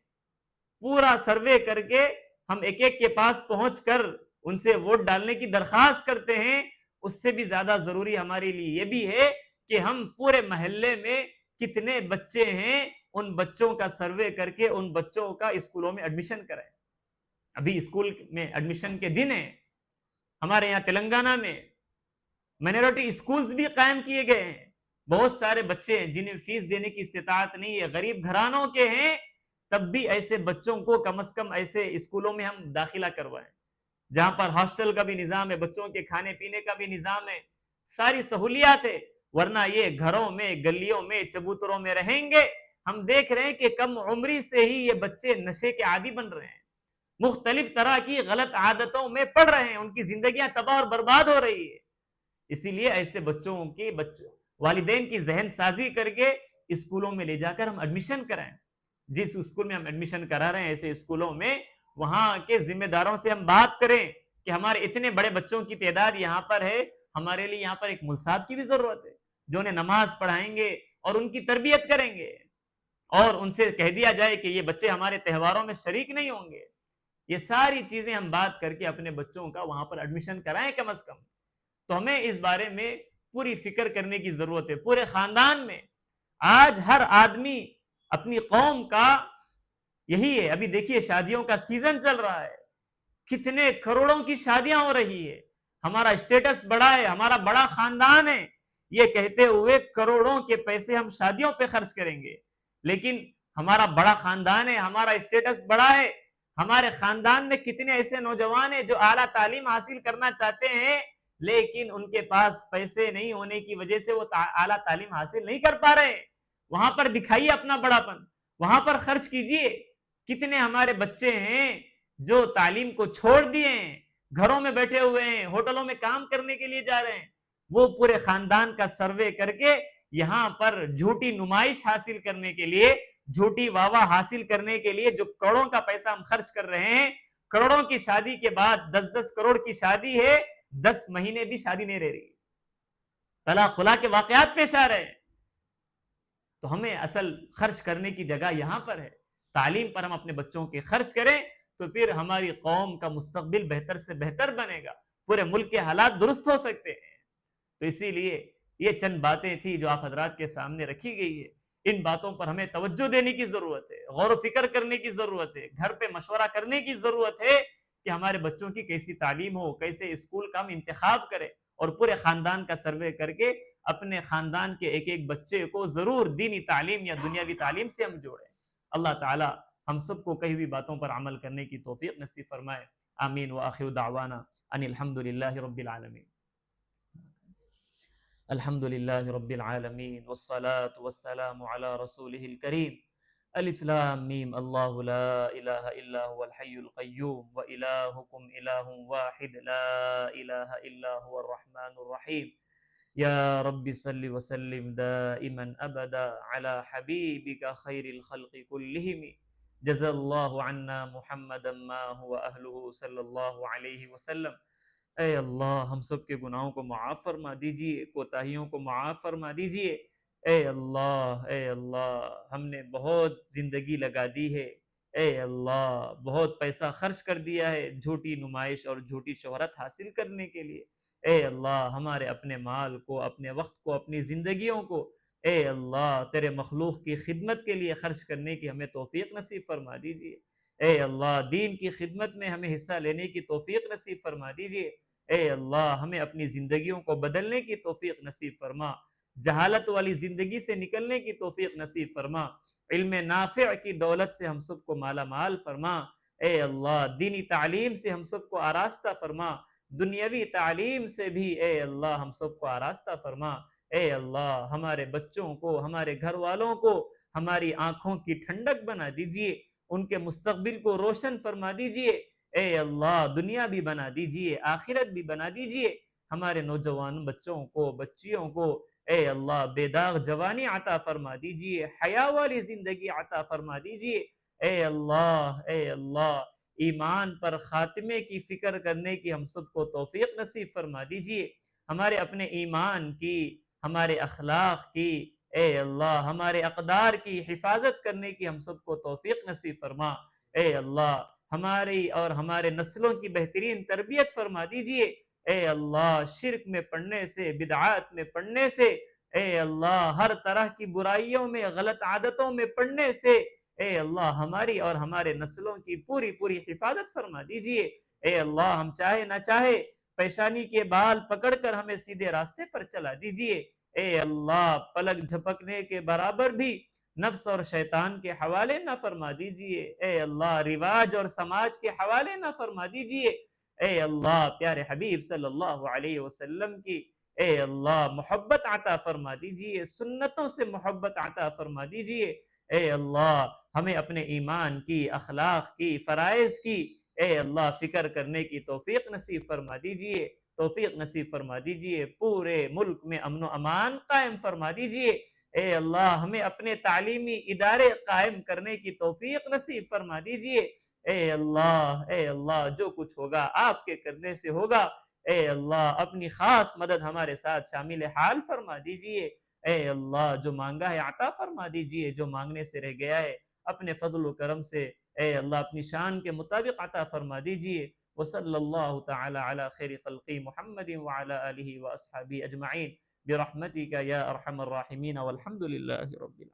پورا سروے کر کے ہم ایک ایک کے پاس پہنچ کر ان سے ووٹ ڈالنے کی درخواست کرتے ہیں. اس سے بھی زیادہ ضروری ہمارے لیے یہ بھی ہے کہ ہم پورے محلے میں کتنے بچے ہیں ان بچوں کا سروے کر کے ان بچوں کا اسکولوں میں ایڈمیشن کریں. ابھی اسکول میں ایڈمیشن کے دن ہیں. ہمارے یہاں تلنگانہ میں مائنورٹی اسکولز بھی قائم کیے گئے ہیں. بہت سارے بچے ہیں جنہیں فیس دینے کی استطاعت نہیں ہے, غریب گھرانوں کے ہیں, تب بھی ایسے بچوں کو کم از کم ایسے اسکولوں میں ہم داخلہ کروائیں جہاں پر ہاسٹل کا بھی نظام ہے, بچوں کے کھانے پینے کا بھی نظام ہے, ساری سہولیات ہے. ورنہ یہ گھروں میں, گلیوں میں, چبوتروں میں رہیں گے. ہم دیکھ رہے ہیں کہ کم عمری سے ہی یہ بچے نشے کے عادی بن رہے ہیں, مختلف طرح کی غلط عادتوں میں پڑ رہے ہیں, ان کی زندگیاں تباہ اور برباد ہو رہی ہے. اسی لیے ایسے بچوں کی والدین کی ذہن سازی کر کے اسکولوں میں لے جا کر ہم ایڈمیشن کرائیں. جس اسکول میں ہم ایڈمیشن کرا رہے ہیں ایسے اسکولوں میں وہاں کے ذمہ داروں سے ہم بات کریں کہ ہمارے اتنے بڑے بچوں کی تعداد یہاں پر ہے, ہمارے لیے یہاں پر ایک ملصاب کی بھی ضرورت ہے جو انہیں نماز پڑھائیں گے اور ان کی تربیت کریں گے. اور ان سے کہہ دیا جائے کہ یہ بچے ہمارے تہواروں میں شریک نہیں ہوں گے. یہ ساری چیزیں ہم بات کر کے اپنے بچوں کا وہاں پر ایڈمیشن کرائیں کم از کم. تو ہمیں اس بارے میں پوری فکر کرنے کی ضرورت ہے پورے خاندان میں. آج ہر آدمی اپنی قوم کا یہی ہے. ابھی دیکھیے شادیوں کا سیزن چل رہا ہے, کتنے کروڑوں کی شادیاں ہو رہی ہے. ہمارا اسٹیٹس بڑا ہے, ہمارا بڑا خاندان ہے, یہ کہتے ہوئے کروڑوں کے پیسے ہم شادیوں پہ خرچ کریں گے. لیکن ہمارا بڑا خاندان ہے, ہمارا اسٹیٹس بڑا ہے, ہمارے خاندان میں کتنے ایسے نوجوان ہیں جو اعلیٰ تعلیم حاصل کرنا چاہتے ہیں لیکن ان کے پاس پیسے نہیں ہونے کی وجہ سے وہ اعلیٰ تعلیم حاصل نہیں کر پا رہے. وہاں پر دکھائیے اپنا بڑا پن, وہاں پر خرچ کیجئے. کتنے ہمارے بچے ہیں جو تعلیم کو چھوڑ دیے ہیں, گھروں میں بیٹھے ہوئے ہیں, ہوٹلوں میں کام کرنے کے لیے جا رہے ہیں. وہ پورے خاندان کا سروے کر کے یہاں پر جھوٹی نمائش حاصل کرنے کے لیے, جھوٹی واہ واہ حاصل کرنے کے لیے جو کروڑوں کا پیسہ ہم خرچ کر رہے ہیں, کروڑوں کی شادی کے بعد 10-10 کروڑ کی شادی ہے, 10 مہینے بھی شادی نہیں رہ رہی, طلاق خلا کے واقعات پیش آ رہے ہیں. تو ہمیں اصل خرچ کرنے کی جگہ یہاں پر ہے. تعلیم پر ہم اپنے بچوں کے خرچ کریں تو پھر ہماری قوم کا مستقبل بہتر سے بہتر بنے گا, پورے ملک کے حالات درست ہو سکتے ہیں. تو اسی لیے یہ چند باتیں تھی جو آپ حضرات کے سامنے رکھی گئی ہے. ان باتوں پر ہمیں توجہ دینے کی ضرورت ہے, غور و فکر کرنے کی ضرورت ہے, گھر پہ مشورہ کرنے کی ضرورت ہے کہ ہمارے بچوں کی کیسی تعلیم ہو, کیسے اسکول کا ہم انتخاب کریں, اور پورے خاندان کا سروے کر کے اپنے خاندان کے ایک ایک بچے کو ضرور دینی تعلیم یا دنیاوی تعلیم سے ہم جوڑیں. اللہ تعالی ہم سب کو کہی ہوئی باتوں پر عمل کرنے کی توفیق نصیب فرمائے. آمین. وآخر دعوانا ان الحمد للہ رب العالمین. الحمد للہ رب العالمین والصلاة والسلام علی رسولہ الکریم الف لام میم اللہ لا الہ الا هو الحی القیوم وإلہکم الہ واحد لا الہ الا هو الرحمن الرحیم یا رب صل وسلم دائما ابدا علی حبیبک خیر الخلق کلہم جزا اللہ عنا محمدا ما هو اہلہ صلی اللہ علیہ وسلم۔ اے اللہ ہم سب کے گناہوں کو معاف فرما دیجئے، کوتاہیوں کو معاف فرما دیجئے۔ اے اللہ ہم نے بہت زندگی لگا دی ہے، اے اللہ بہت پیسہ خرچ کر دیا ہے جھوٹی نمائش اور جھوٹی شہرت حاصل کرنے کے لیے۔ اے اللہ ہمارے اپنے مال کو، اپنے وقت کو، اپنی زندگیوں کو اے اللہ تیرے مخلوق کی خدمت کے لیے خرچ کرنے کی ہمیں توفیق نصیب فرما دیجئے۔ اے اللہ دین کی خدمت میں ہمیں حصہ لینے کی توفیق نصیب فرما دیجئے۔ اے اللہ ہمیں اپنی زندگیوں کو بدلنے کی توفیق نصیب فرما، جہالت والی زندگی سے نکلنے کی توفیق نصیب فرما، علم نافع کی دولت سے ہم سب کو مالا مال فرما۔ اے اللہ دینی تعلیم سے ہم سب کو آراستہ فرما، دنیاوی تعلیم سے بھی اے اللہ ہم سب کو آراستہ فرما۔ اے اللہ ہمارے بچوں کو، ہمارے گھر والوں کو ہماری آنکھوں کی ٹھنڈک بنا دیجئے، ان کے مستقبل کو روشن فرما دیجئے۔ اے اللہ دنیا بھی بنا دیجئے، آخرت بھی بنا دیجئے۔ ہمارے نوجوان بچوں کو، بچیوں کو اے اللہ بے داغ جوانی عطا فرما دیجئے، حیا والی زندگی عطا فرما دیجئے۔ اے اللہ ایمان پر خاتمے کی فکر کرنے کی ہم سب کو توفیق نصیب فرما دیجئے، ہمارے اپنے ایمان کی، ہمارے اخلاق کی اے اللہ ہمارے اقدار کی حفاظت کرنے کی ہم سب کو توفیق نصیب فرما۔ اے اللہ ہماری اور ہمارے نسلوں کی بہترین تربیت فرما دیجئے۔ اے اللہ شرک میں پڑنے سے، بدعات میں پڑنے سے، اے اللہ ہر طرح کی برائیوں میں، غلط عادتوں میں پڑنے سے اے اللہ ہماری اور ہمارے نسلوں کی پوری پوری حفاظت فرما دیجئے۔ اے اللہ ہم چاہے نہ چاہے پیشانی کے بال پکڑ کر ہمیں سیدھے راستے پر چلا دیجئے۔ اے اللہ پلک جھپکنے کے برابر بھی نفس اور شیطان کے حوالے نہ فرما دیجئے۔ اے اللہ رواج اور سماج کے حوالے نہ فرما دیجئے۔ اے اللہ پیارے حبیب صلی اللہ علیہ وسلم کی اے اللہ محبت عطا فرما دیجئے، سنتوں سے محبت عطا فرما دیجئے۔ اے اللہ ہمیں اپنے ایمان کی، اخلاق کی، فرائض کی اے اللہ فکر کرنے کی توفیق نصیب فرما دیجئے، توفیق نصیب فرما دیجئے۔ پورے ملک میں امن و امان قائم فرما دیجئے۔ اے اللہ ہمیں اپنے تعلیمی ادارے قائم کرنے کی توفیق نصیب فرما دیجئے۔ اے اللہ جو کچھ ہوگا آپ کے کرنے سے ہوگا۔ اے اللہ اپنی خاص مدد ہمارے ساتھ شامل حال فرما دیجئے۔ اے اللہ جو مانگا ہے عطا فرما دیجئے، جو مانگنے سے رہ گیا ہے اپنے فضل و کرم سے اے اللہ اپنی شان کے مطابق عطا فرما دیجئے۔ وصلی اللہ تعالی علی خیر خلقی محمد وعلی آلہ واصحابہ اجمعین برحمتک یا ارحم الراحمین والحمد للہ رب العالمین۔